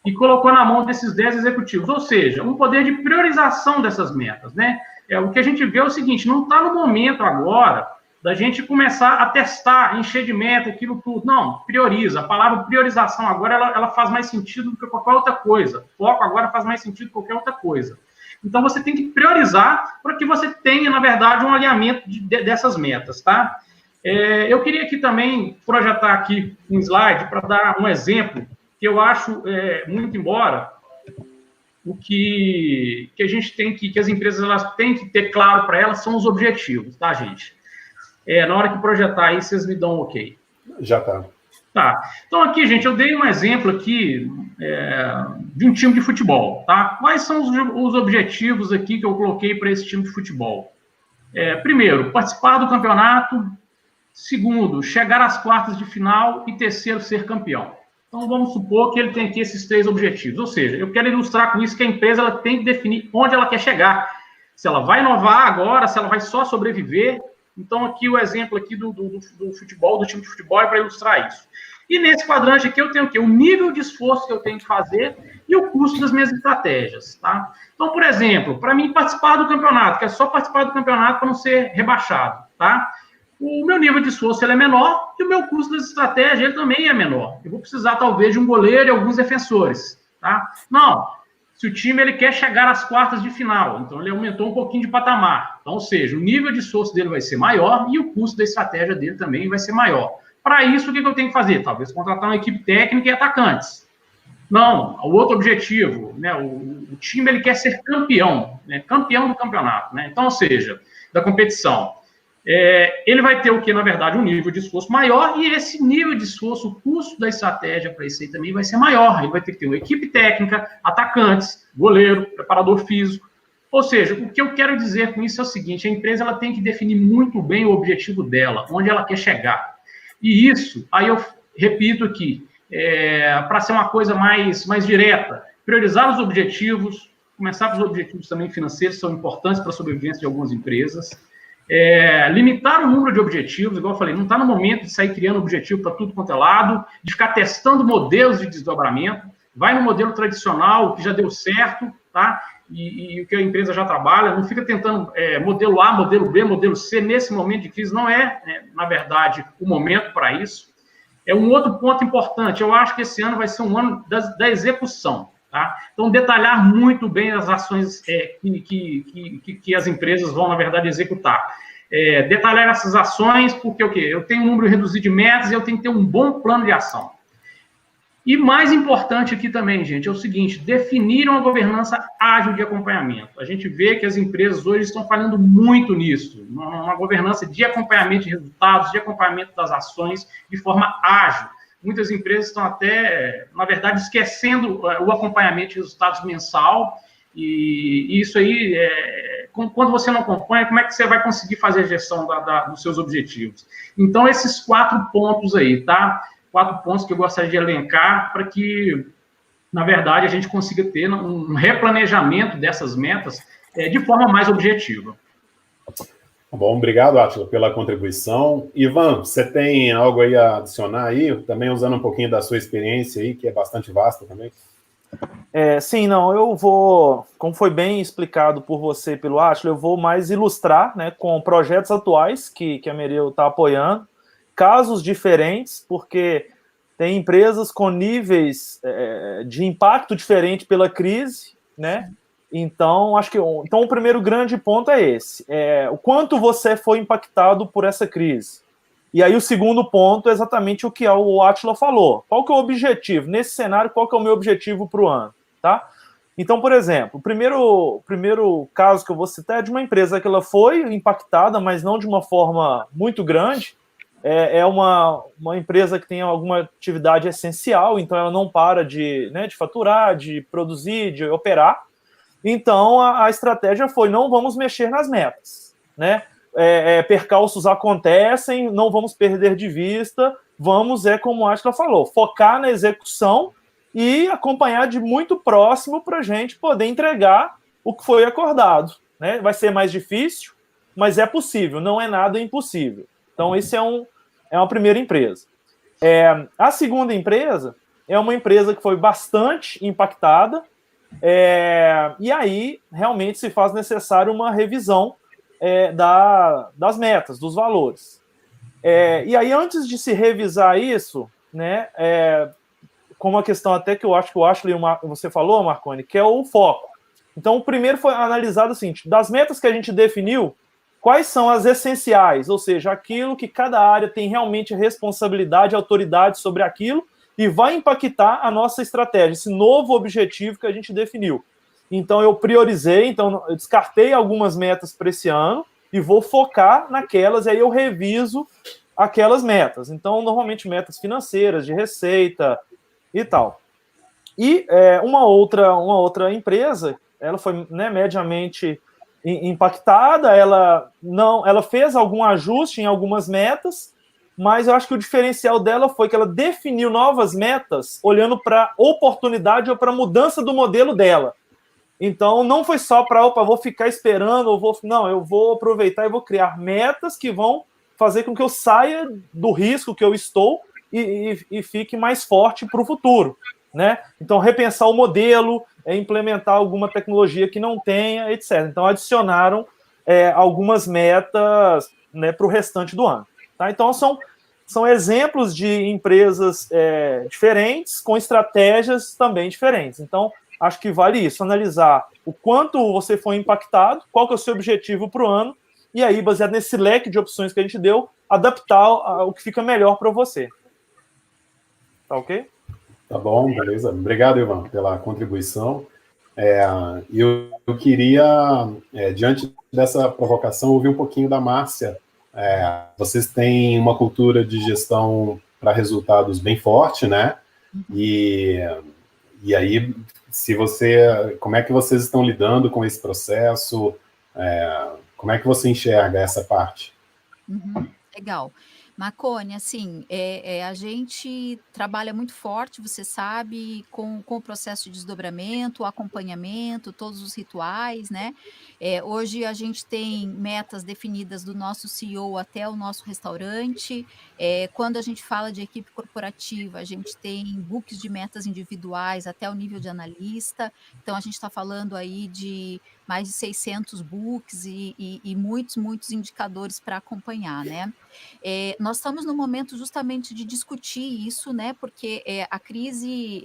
E colocou na mão desses 10 executivos. Ou seja, um poder de priorização dessas metas, né? O que a gente vê é o seguinte, não está no momento agora da gente começar a testar, encher de meta, aquilo tudo. Não, prioriza. A palavra priorização agora, ela faz mais sentido do que qualquer outra coisa. Foco agora faz mais sentido do que qualquer outra coisa. Então, você tem que priorizar para que você tenha, na verdade, um alinhamento dessas metas, tá? Eu queria aqui também projetar aqui um slide para dar um exemplo que eu acho, muito embora, o que a gente tem que as empresas elas têm que ter claro para elas são os objetivos, tá, gente? Na hora que projetar aí, vocês me dão um ok. Já tá. Tá. Então, aqui, gente, eu dei um exemplo aqui de um time de futebol, tá? Quais são os objetivos aqui que eu coloquei para esse time de futebol? Primeiro, participar do campeonato. Segundo, chegar às quartas de final. E terceiro, ser campeão. Então, vamos supor que ele tem aqui esses 3 objetivos. Ou seja, eu quero ilustrar com isso que a empresa ela tem que definir onde ela quer chegar. Se ela vai inovar agora, se ela vai só sobreviver. Então, aqui o exemplo aqui do futebol, do time de futebol, é para ilustrar isso. E nesse quadrante aqui eu tenho o quê? O nível de esforço que eu tenho que fazer e o custo das minhas estratégias, tá? Então, por exemplo, para mim participar do campeonato, que é só participar do campeonato para não ser rebaixado, tá? O meu nível de esforço ele é menor e o meu custo das estratégias ele também é menor. Eu vou precisar, talvez, de um goleiro e alguns defensores, tá? Não, se o time ele quer chegar às quartas de final, então ele aumentou um pouquinho de patamar. Então, ou seja, o nível de esforço dele vai ser maior e o custo da estratégia dele também vai ser maior. Para isso, o que eu tenho que fazer? Talvez contratar uma equipe técnica e atacantes. Não, o outro objetivo, né, o time ele quer ser campeão, né, campeão do campeonato, né? Então, ou seja, da competição. Ele vai ter o que, na verdade, um nível de esforço maior, e esse nível de esforço, o custo da estratégia para isso aí também vai ser maior. Ele vai ter que ter uma equipe técnica, atacantes, goleiro, preparador físico. Ou seja, o que eu quero dizer com isso é o seguinte: a empresa ela tem que definir muito bem o objetivo dela, onde ela quer chegar. E isso, aí eu repito aqui, para ser uma coisa mais direta, priorizar os objetivos, começar com os objetivos também financeiros, são importantes para a sobrevivência de algumas empresas. Limitar o número de objetivos, igual eu falei, não está no momento de sair criando objetivo para tudo quanto é lado, de ficar testando modelos de desdobramento, vai no modelo tradicional, que já deu certo, tá? E o que a empresa já trabalha, não fica tentando modelo A, modelo B, modelo C, nesse momento de crise, não na verdade, o momento para isso. Um outro ponto importante, eu acho que esse ano vai ser um ano da execução, tá? Então, detalhar muito bem as ações que as empresas vão, na verdade, executar. Detalhar essas ações, porque o quê? Eu tenho um número reduzido de metas e eu tenho que ter um bom plano de ação. E mais importante aqui também, gente, é o seguinte: definir uma governança ágil de acompanhamento. A gente vê que as empresas hoje estão falhando muito nisso, uma governança de acompanhamento de resultados, de acompanhamento das ações de forma ágil. Muitas empresas estão até, na verdade, esquecendo o acompanhamento de resultados mensal, e isso aí, quando você não acompanha, como é que você vai conseguir fazer a gestão dos seus objetivos? Então, esses 4 pontos aí, tá? 4 pontos que eu gostaria de elencar para que, na verdade, a gente consiga ter um replanejamento dessas metas de forma mais objetiva. Bom, obrigado, Átila, pela contribuição. Ivan, você tem algo aí a adicionar aí, também usando um pouquinho da sua experiência aí, que é bastante vasta também? Sim, não, eu vou, como foi bem explicado por você e pelo Átila, eu vou mais ilustrar, né, com projetos atuais que a Mereu está apoiando, casos diferentes, porque tem empresas com níveis de impacto diferente pela crise, né? Então, acho que o primeiro grande ponto é esse: o quanto você foi impactado por essa crise. E aí o segundo ponto é exatamente o que o Átila falou. Qual que é o objetivo? Nesse cenário, qual que é o meu objetivo para o ano? Tá? Então, por exemplo, o primeiro caso que eu vou citar é de uma empresa que ela foi impactada, mas não de uma forma muito grande. É uma empresa que tem alguma atividade essencial, então ela não para de faturar, de produzir, de operar. Então, a estratégia foi: não vamos mexer nas metas, né? Percalços acontecem, não vamos perder de vista, vamos, como a Átila falou, focar na execução e acompanhar de muito próximo para a gente poder entregar o que foi acordado, né? Vai ser mais difícil, mas é possível, não é nada impossível. Então, esse é uma primeira empresa. A segunda empresa é uma empresa que foi bastante impactada, e aí realmente se faz necessário uma revisão das metas, dos valores. E aí, antes de se revisar isso, né, como a questão até que eu acho que o Ashley e você falou, Marconi, que é o foco. Então, o primeiro foi analisado assim: das metas que a gente definiu, quais são as essenciais, ou seja, aquilo que cada área tem realmente responsabilidade e autoridade sobre aquilo e vai impactar a nossa estratégia, esse novo objetivo que a gente definiu. Então, eu priorizei, então eu descartei algumas metas para esse ano e vou focar naquelas, e aí eu reviso aquelas metas. Então, normalmente metas financeiras, de receita e tal. E uma outra empresa, ela foi, né, mediamente impactada, ela fez algum ajuste em algumas metas, mas eu acho que o diferencial dela foi que ela definiu novas metas olhando para oportunidade ou para mudança do modelo dela. Então, não foi só para, vou ficar esperando, eu vou aproveitar e vou criar metas que vão fazer com que eu saia do risco que eu estou e fique mais forte para o futuro. né? Então, repensar o modelo, implementar alguma tecnologia que não tenha, etc. Então, adicionaram algumas metas, né, para o restante do ano. Tá? Então, são exemplos de empresas diferentes, com estratégias também diferentes. Então, acho que vale isso, analisar o quanto você foi impactado, qual que é o seu objetivo para o ano, e aí, baseado nesse leque de opções que a gente deu, adaptar o que fica melhor para você. Tá ok? Tá bom, beleza. Obrigado, Ivan, pela contribuição. Eu queria, diante dessa provocação, ouvir um pouquinho da Márcia. Vocês têm uma cultura de gestão para resultados bem forte, né? E aí, como é que vocês estão lidando com esse processo? Como é que você enxerga essa parte? Legal. Marconi, assim, a gente trabalha muito forte, você sabe, com o processo de desdobramento, o acompanhamento, todos os rituais, né? Hoje a gente tem metas definidas do nosso CEO até o nosso restaurante. Quando a gente fala de equipe corporativa, a gente tem books de metas individuais até o nível de analista. Então, a gente está falando aí de mais de 600 books e muitos indicadores para acompanhar, né? Nós estamos no momento justamente de discutir isso, né? Porque a crise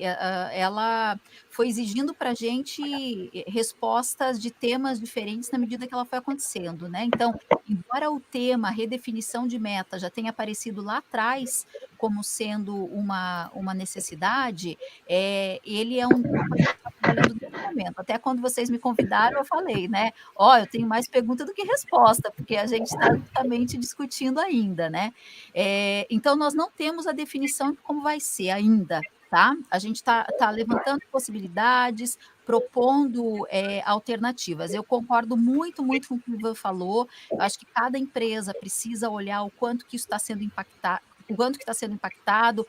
ela foi exigindo para a gente respostas de temas diferentes na medida que ela foi acontecendo, né? Então, embora o tema redefinição de meta já tenha aparecido lá atrás como sendo uma necessidade, ele é uma coisa que está trabalhando nesse momento. Até quando vocês me convidaram, eu falei, né? Eu tenho mais pergunta do que resposta, porque a gente está justamente discutindo ainda, né? Então, nós não temos a definição de como vai ser ainda, tá? A gente está levantando possibilidades, propondo alternativas. Eu concordo muito com o que o Ivan falou. Eu acho que cada empresa precisa olhar o quanto que isso está sendo impactado, o quanto que está sendo impactado,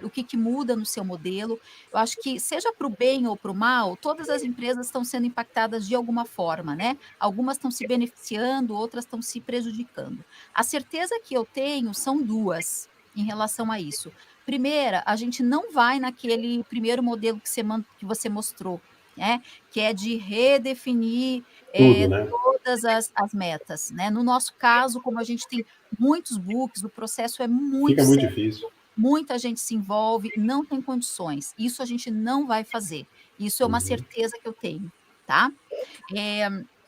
o que muda no seu modelo. Eu acho que, seja para o bem ou para o mal, todas as empresas estão sendo impactadas de alguma forma, né? Algumas estão se beneficiando, outras estão se prejudicando. A certeza que eu tenho são duas em relação a isso. Primeira, a gente não vai naquele primeiro modelo que você mostrou, né? Que é de redefinir Tudo, né? todas as metas, né? No nosso caso, como a gente tem muitos books, o processo é muito Fica muito sério, difícil. muita gente se envolve, não tem condições. Isso a gente não vai fazer. Isso é uma certeza que eu tenho, tá?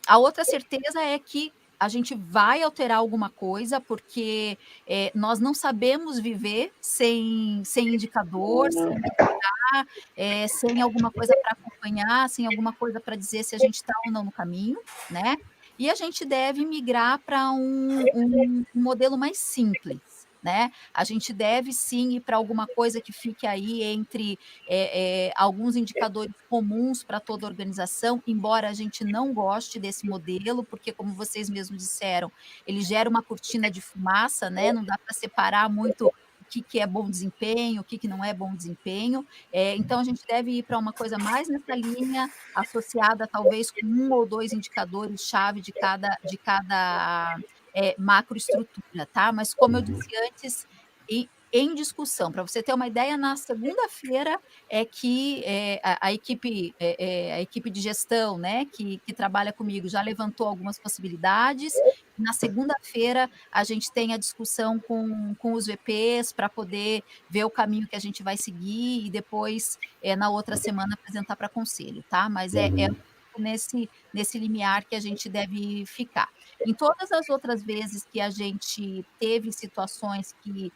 A outra certeza é que a gente vai alterar alguma coisa, porque nós não sabemos viver sem indicador, sem indicar, sem alguma coisa para acompanhar, sem alguma coisa para dizer se a gente está ou não no caminho, né? E a gente deve migrar para um modelo mais simples, né? A gente deve sim ir para alguma coisa que fique aí entre alguns indicadores comuns para toda a organização, embora a gente não goste desse modelo, porque, como vocês mesmos disseram, ele gera uma cortina de fumaça, né? Não dá para separar muito o que é bom desempenho, o que não é bom desempenho. Então, a gente deve ir para uma coisa mais nessa linha, associada talvez com 1 ou 2 indicadores-chave de cada macroestrutura, tá? Mas, como eu disse antes, em discussão. Para você ter uma ideia, na segunda-feira que a equipe de gestão, né, que trabalha comigo, já levantou algumas possibilidades. Na segunda-feira, a gente tem a discussão com os VPs para poder ver o caminho que a gente vai seguir e depois, na outra semana, apresentar para conselho, tá? Mas nesse limiar que a gente deve ficar. Em todas as outras vezes que a gente teve situações que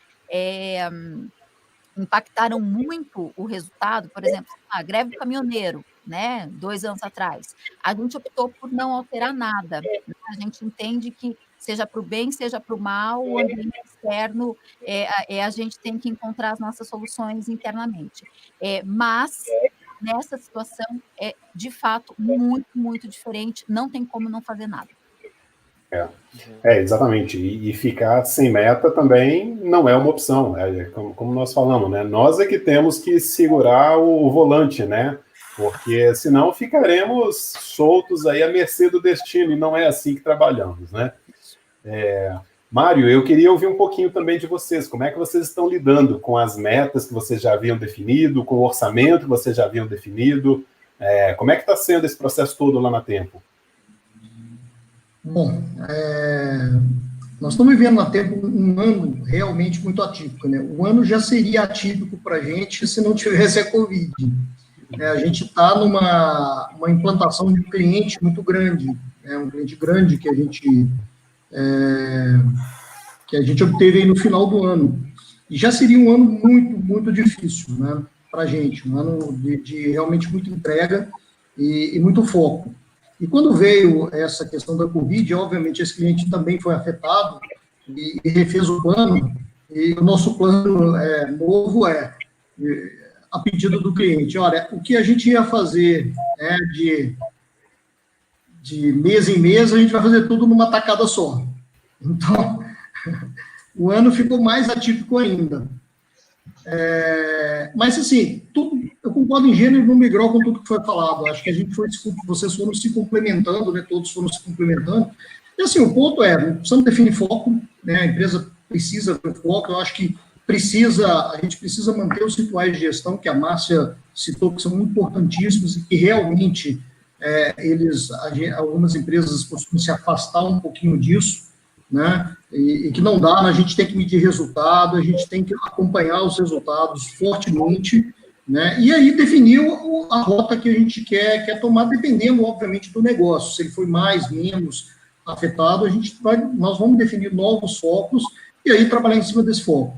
impactaram muito o resultado, por exemplo, a greve do caminhoneiro, né, 2 anos atrás, a gente optou por não alterar nada, né, a gente entende que, seja para o bem, seja para o mal, o ambiente externo, a gente tem que encontrar as nossas soluções internamente. Mas, nessa situação, é de fato muito diferente, não tem como não fazer nada. Exatamente. E ficar sem meta também não é uma opção. Como nós falamos, né? Nós é que temos que segurar o volante, né? Porque senão ficaremos soltos aí à mercê do destino, e não é assim que trabalhamos, né? Mário, eu queria ouvir um pouquinho também de vocês. Como é que vocês estão lidando com as metas que vocês já haviam definido, com o orçamento que vocês já haviam definido? Como é que está sendo esse processo todo lá na Tempo? Bom, nós estamos vivendo na Tempo um ano realmente muito atípico, né? O ano já seria atípico para a gente se não tivesse a Covid. A gente está numa implantação de um cliente muito grande, um cliente grande que a gente obteve aí no final do ano. E já seria um ano muito, muito difícil, né, para a gente, um ano de realmente muita entrega e muito foco. E quando veio essa questão da Covid, obviamente esse cliente também foi afetado e refez o plano, e o nosso plano novo a pedido do cliente. Olha, o que a gente ia fazer de mês em mês, a gente vai fazer tudo numa tacada só. Então, o ano ficou mais atípico ainda. Mas, assim, eu concordo em gênero e no migral com tudo que foi falado. Acho que vocês foram se complementando, né? Todos foram se complementando. E, assim, o ponto precisamos definir foco, né? A empresa precisa ter foco. Eu acho que a gente precisa manter os rituais de gestão que a Márcia citou, que são importantíssimos e que realmente algumas empresas costumam se afastar um pouquinho disso, né? E que não dá, a gente tem que medir resultado, a gente tem que acompanhar os resultados fortemente, né? E aí definir a rota que a gente quer tomar, dependendo, obviamente, do negócio. Se ele foi mais, menos afetado, nós vamos definir novos focos e aí trabalhar em cima desse foco.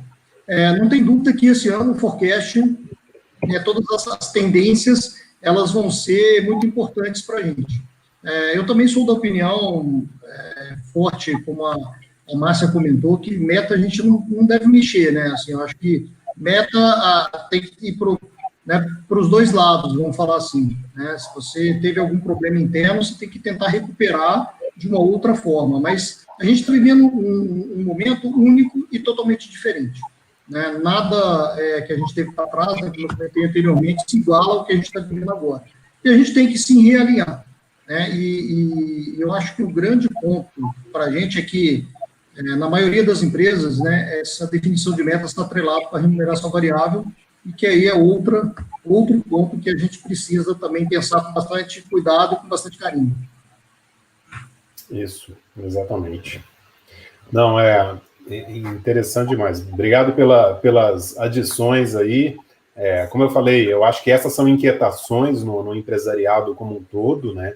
Não tem dúvida que esse ano o forecast, todas as tendências, elas vão ser muito importantes para a gente. Eu também sou da opinião forte, como a Márcia comentou, que meta a gente não deve mexer, né? Assim, eu acho que meta tem que ir para os dois lados, vamos falar assim, né? Se você teve algum problema interno, você tem que tentar recuperar de uma outra forma, mas a gente está vivendo um momento único e totalmente diferente. Né? Nada que a gente teve para trás, né, como eu comentei anteriormente, se iguala ao que a gente está vivendo agora. E a gente tem que se realinhar. Né? E eu acho que o grande ponto para a gente é que, na maioria das empresas, né, essa definição de metas está atrelada com a remuneração variável, e que aí é outro ponto que a gente precisa também pensar com bastante cuidado e com bastante carinho. Isso, exatamente. Não, interessante demais. Obrigado pelas adições aí. Como eu falei, eu acho que essas são inquietações no empresariado como um todo, né?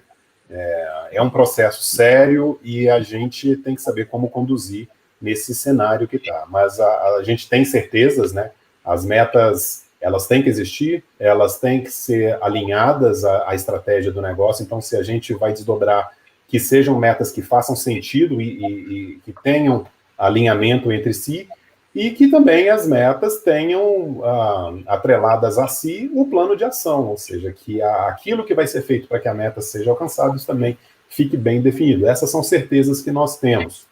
É um processo sério e a gente tem que saber como conduzir nesse cenário que está. Mas a gente tem certezas, né? As metas, elas têm que existir, elas têm que ser alinhadas à estratégia do negócio. Então, se a gente vai desdobrar, que sejam metas que façam sentido e que tenham alinhamento entre si, e que também as metas tenham atreladas a si um plano de ação, ou seja, que aquilo que vai ser feito para que a meta seja alcançada também fique bem definido. Essas são certezas que nós temos.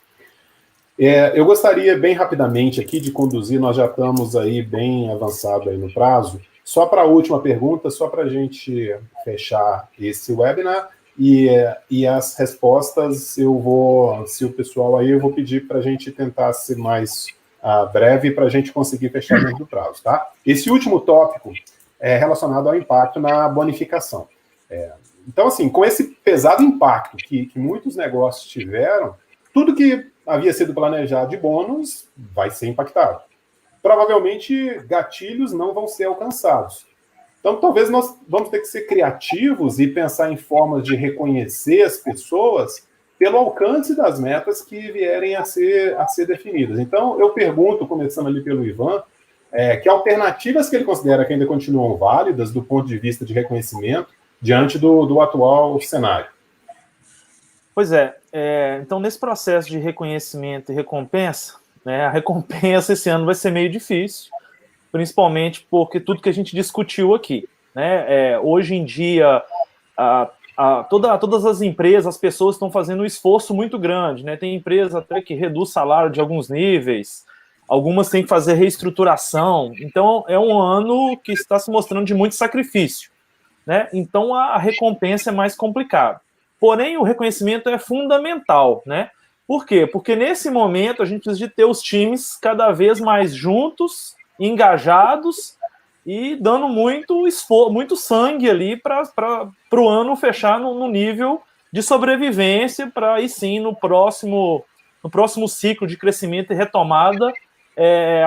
Eu gostaria bem rapidamente aqui de conduzir, nós já estamos aí bem avançado aí no prazo, só para a última pergunta, só para a gente fechar esse webinar, e as respostas se o pessoal aí, eu vou pedir para a gente tentar ser mais breve para a gente conseguir fechar dentro do prazo, tá? Esse último tópico é relacionado ao impacto na bonificação. Então, assim, com esse pesado impacto que muitos negócios tiveram, tudo que havia sido planejado de bônus vai ser impactado. Provavelmente, gatilhos não vão ser alcançados. Então, talvez nós vamos ter que ser criativos e pensar em formas de reconhecer as pessoas pelo alcance das metas que vierem a ser definidas. Então, eu pergunto, começando ali pelo Ivan, que alternativas que ele considera que ainda continuam válidas do ponto de vista de reconhecimento diante do atual cenário? Pois então, nesse processo de reconhecimento e recompensa, né, a recompensa esse ano vai ser meio difícil, principalmente porque tudo que a gente discutiu aqui, né? Hoje em dia, todas as empresas, as pessoas estão fazendo um esforço muito grande, né? Tem empresa até que reduz salário de alguns níveis, algumas têm que fazer reestruturação, então é um ano que está se mostrando de muito sacrifício, né? Então a recompensa é mais complicada. Porém, o reconhecimento é fundamental, né? Por quê? Porque nesse momento a gente precisa de ter os times cada vez mais juntos, engajados e dando muito esforço, muito sangue ali para o ano fechar no nível de sobrevivência, para aí sim, no próximo ciclo de crescimento e retomada,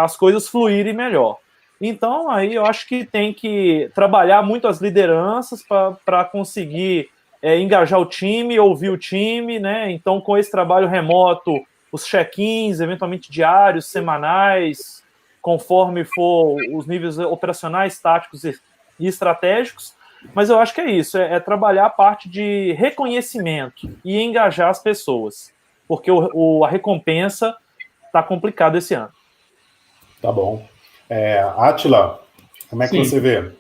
as coisas fluírem melhor. Então, aí eu acho que tem que trabalhar muito as lideranças para conseguir engajar o time, ouvir o time, né? Então, com esse trabalho remoto, os check-ins, eventualmente diários, semanais, conforme for os níveis operacionais, táticos e estratégicos. Mas eu acho que é isso, é trabalhar a parte de reconhecimento e engajar as pessoas, porque a recompensa está complicada esse ano. Tá bom. Átila, como é que você vê?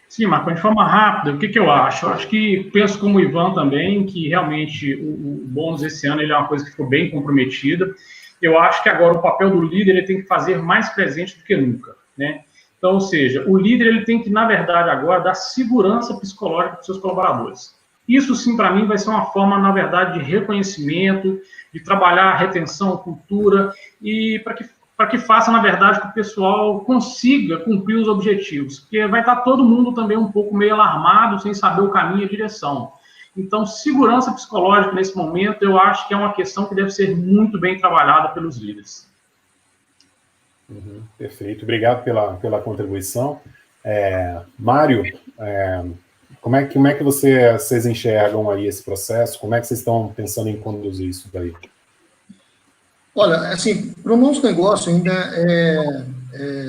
Sim, Marco, de forma rápida, o que eu acho? Eu acho que penso como o Ivan também, que realmente o bônus esse ano ele é uma coisa que ficou bem comprometida. Eu acho que agora o papel do líder ele tem que fazer mais presente do que nunca, né? Então, ou seja, o líder ele tem que, na verdade, agora dar segurança psicológica para os seus colaboradores. Isso, sim, para mim, vai ser uma forma, na verdade, de reconhecimento, de trabalhar a retenção, cultura, e para que faça, na verdade, que o pessoal consiga cumprir os objetivos, porque vai estar todo mundo também um pouco meio alarmado, sem saber o caminho e a direção. Então, segurança psicológica nesse momento, eu acho que é uma questão que deve ser muito bem trabalhada pelos líderes. Perfeito, obrigado pela contribuição. Mário, como é que vocês enxergam aí esse processo? Como é que vocês estão pensando em conduzir isso daí? Olha, assim, para o nosso negócio ainda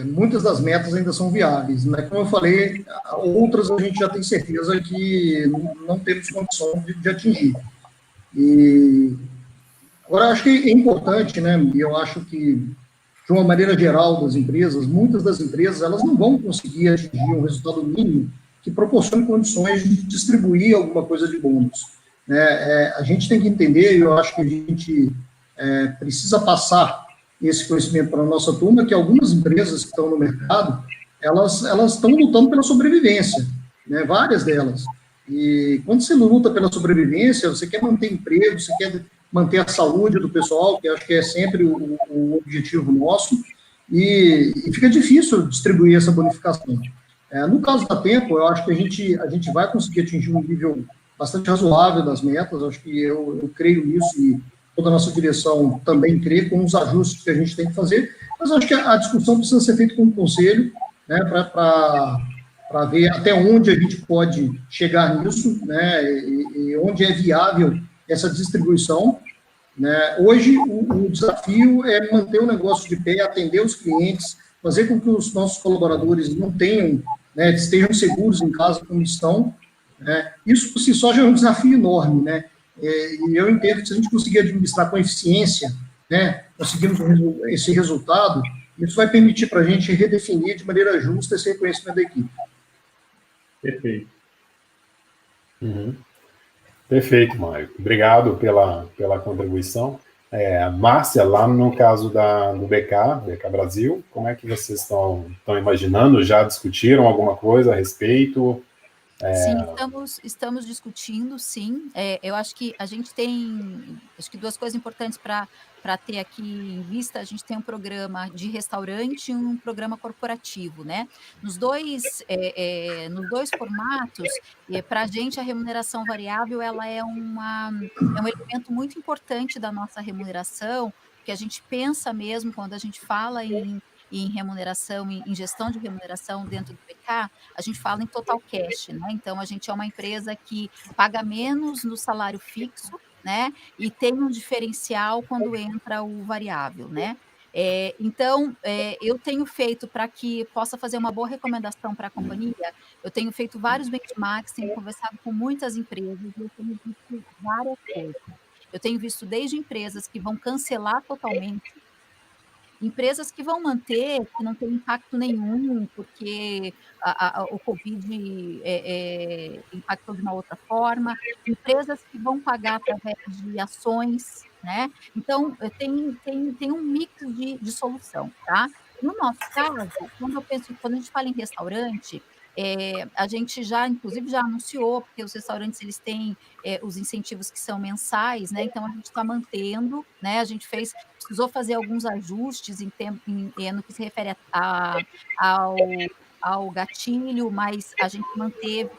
muitas das metas ainda são viáveis, né? Como eu falei, outras a gente já tem certeza que não temos condição de atingir. E agora acho que é importante, né? E eu acho que de uma maneira geral das empresas, muitas das empresas elas não vão conseguir atingir um resultado mínimo que proporcione condições de distribuir alguma coisa de bônus. A gente tem que entender, e eu acho que a gente precisa passar esse conhecimento para a nossa turma, que algumas empresas que estão no mercado, elas estão lutando pela sobrevivência, né? Várias delas. E quando você luta pela sobrevivência, você quer manter emprego, você quer manter a saúde do pessoal, que acho que é sempre o objetivo nosso, e fica difícil distribuir essa bonificação. No caso da Tempo, eu acho que a gente vai conseguir atingir um nível bastante razoável das metas, acho que eu creio nisso, e toda a nossa direção também crê, com os ajustes que a gente tem que fazer, mas acho que a discussão precisa ser feita com o conselho, né, para ver até onde a gente pode chegar nisso, né, e onde é viável essa distribuição, né. Hoje, o desafio é manter o negócio de pé, atender os clientes, fazer com que os nossos colaboradores não tenham, né, estejam seguros em casa como estão, né. Isso por si só já é um desafio enorme, né. E eu entendo que se a gente conseguir administrar com eficiência, né, conseguirmos esse resultado, isso vai permitir para a gente redefinir de maneira justa esse reconhecimento da equipe. Perfeito. Perfeito, Mário. Obrigado pela contribuição. Márcia, lá no caso do BK Brasil, como é que vocês estão imaginando? Já discutiram alguma coisa a respeito? Sim, estamos discutindo, sim. Eu acho que a gente tem, duas coisas importantes para ter aqui em vista. A gente tem um programa de restaurante e um programa corporativo, né? Nos dois formatos, para a gente a remuneração variável ela é um elemento muito importante da nossa remuneração, porque a gente pensa mesmo quando a gente fala em remuneração, em gestão de remuneração dentro do BK, a gente fala em total cash, né? Então, a gente é uma empresa que paga menos no salário fixo, né? E tem um diferencial quando entra o variável, né? Então, eu tenho feito para que possa fazer uma boa recomendação para a companhia, eu tenho feito vários benchmarks, tenho conversado com muitas empresas e eu tenho visto várias coisas. Eu tenho visto desde empresas que vão cancelar totalmente, empresas que vão manter, que não tem impacto nenhum, porque o Covid impactou de uma outra forma, empresas que vão pagar através de ações, né? Então, tem um mix de solução, tá? No nosso caso, quando a gente fala em restaurante, A gente já, inclusive, já anunciou, porque os restaurantes eles têm os incentivos que são mensais, né? Então a gente está mantendo, né? A gente precisou fazer alguns ajustes no que se refere ao gatilho, mas a gente manteve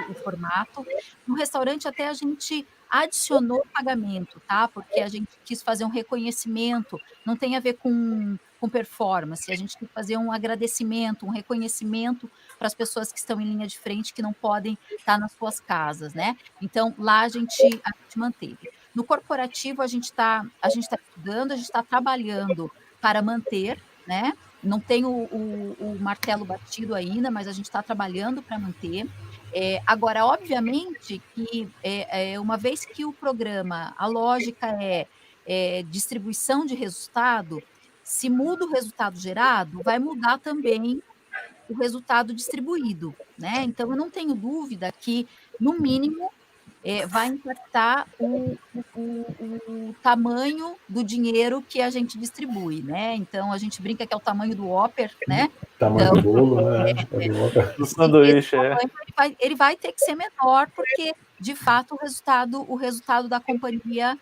o formato. No restaurante, até a gente adicionou pagamento, tá? Porque a gente quis fazer um reconhecimento, não tem a ver com performance, a gente quis fazer um agradecimento, um reconhecimento para as pessoas que estão em linha de frente, que não podem estar nas suas casas, né? Então, lá a gente manteve. No corporativo, a gente está estudando, a gente está trabalhando para manter, né? Não tem o martelo batido ainda, mas a gente está trabalhando para manter. Agora, obviamente, que uma vez que o programa, a lógica é distribuição de resultado, se muda o resultado gerado, vai mudar também o resultado distribuído, né? Então, eu não tenho dúvida que, no mínimo, vai impactar o tamanho do dinheiro que a gente distribui, né? Então, a gente brinca que é o tamanho do Whopper, né? Tamanho do bolo, né? Do sanduíche, ele vai ter que ser menor, porque, de fato, o resultado da companhia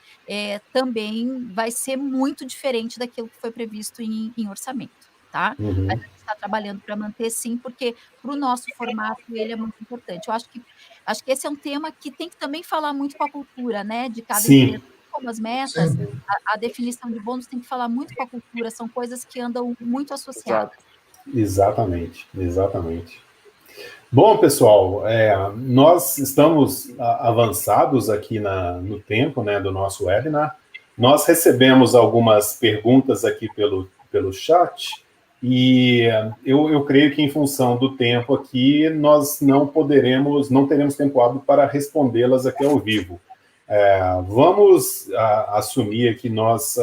também vai ser muito diferente daquilo que foi previsto em orçamento, tá? Uhum. Mas a gente está trabalhando para manter, sim, porque para o nosso formato ele é muito importante. Eu acho que esse é um tema que tem que também falar muito com a cultura, né? De cada empresa, como as metas, a definição de bônus tem que falar muito com a cultura, são coisas que andam muito associadas. Exatamente. Bom, pessoal, nós estamos avançados aqui no tempo, né, do nosso webinar. Nós recebemos algumas perguntas aqui pelo chat, e eu creio que, em função do tempo aqui, nós não teremos tempo hábil para respondê-las aqui ao vivo. Vamos assumir aqui nós,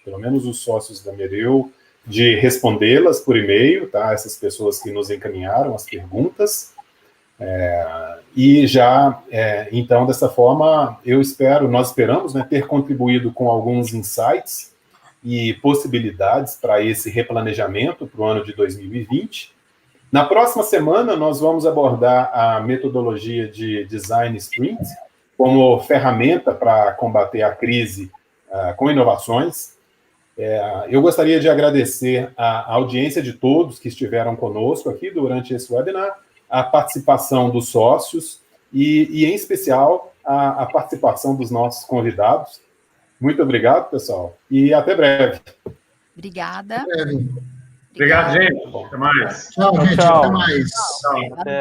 pelo menos os sócios da Mereu, de respondê-las por e-mail, tá? Essas pessoas que nos encaminharam as perguntas. E já, então, dessa forma, nós esperamos, né, ter contribuído com alguns insights e possibilidades para esse replanejamento para o ano de 2020. Na próxima semana, nós vamos abordar a metodologia de Design Sprint como ferramenta para combater a crise com inovações. Eu gostaria de agradecer a audiência de todos que estiveram conosco aqui durante esse webinar, a participação dos sócios e em especial, a participação dos nossos convidados. Muito obrigado, pessoal, e até breve. Obrigada. Obrigado, gente. Até mais. Tchau, gente. Até mais. Tchau.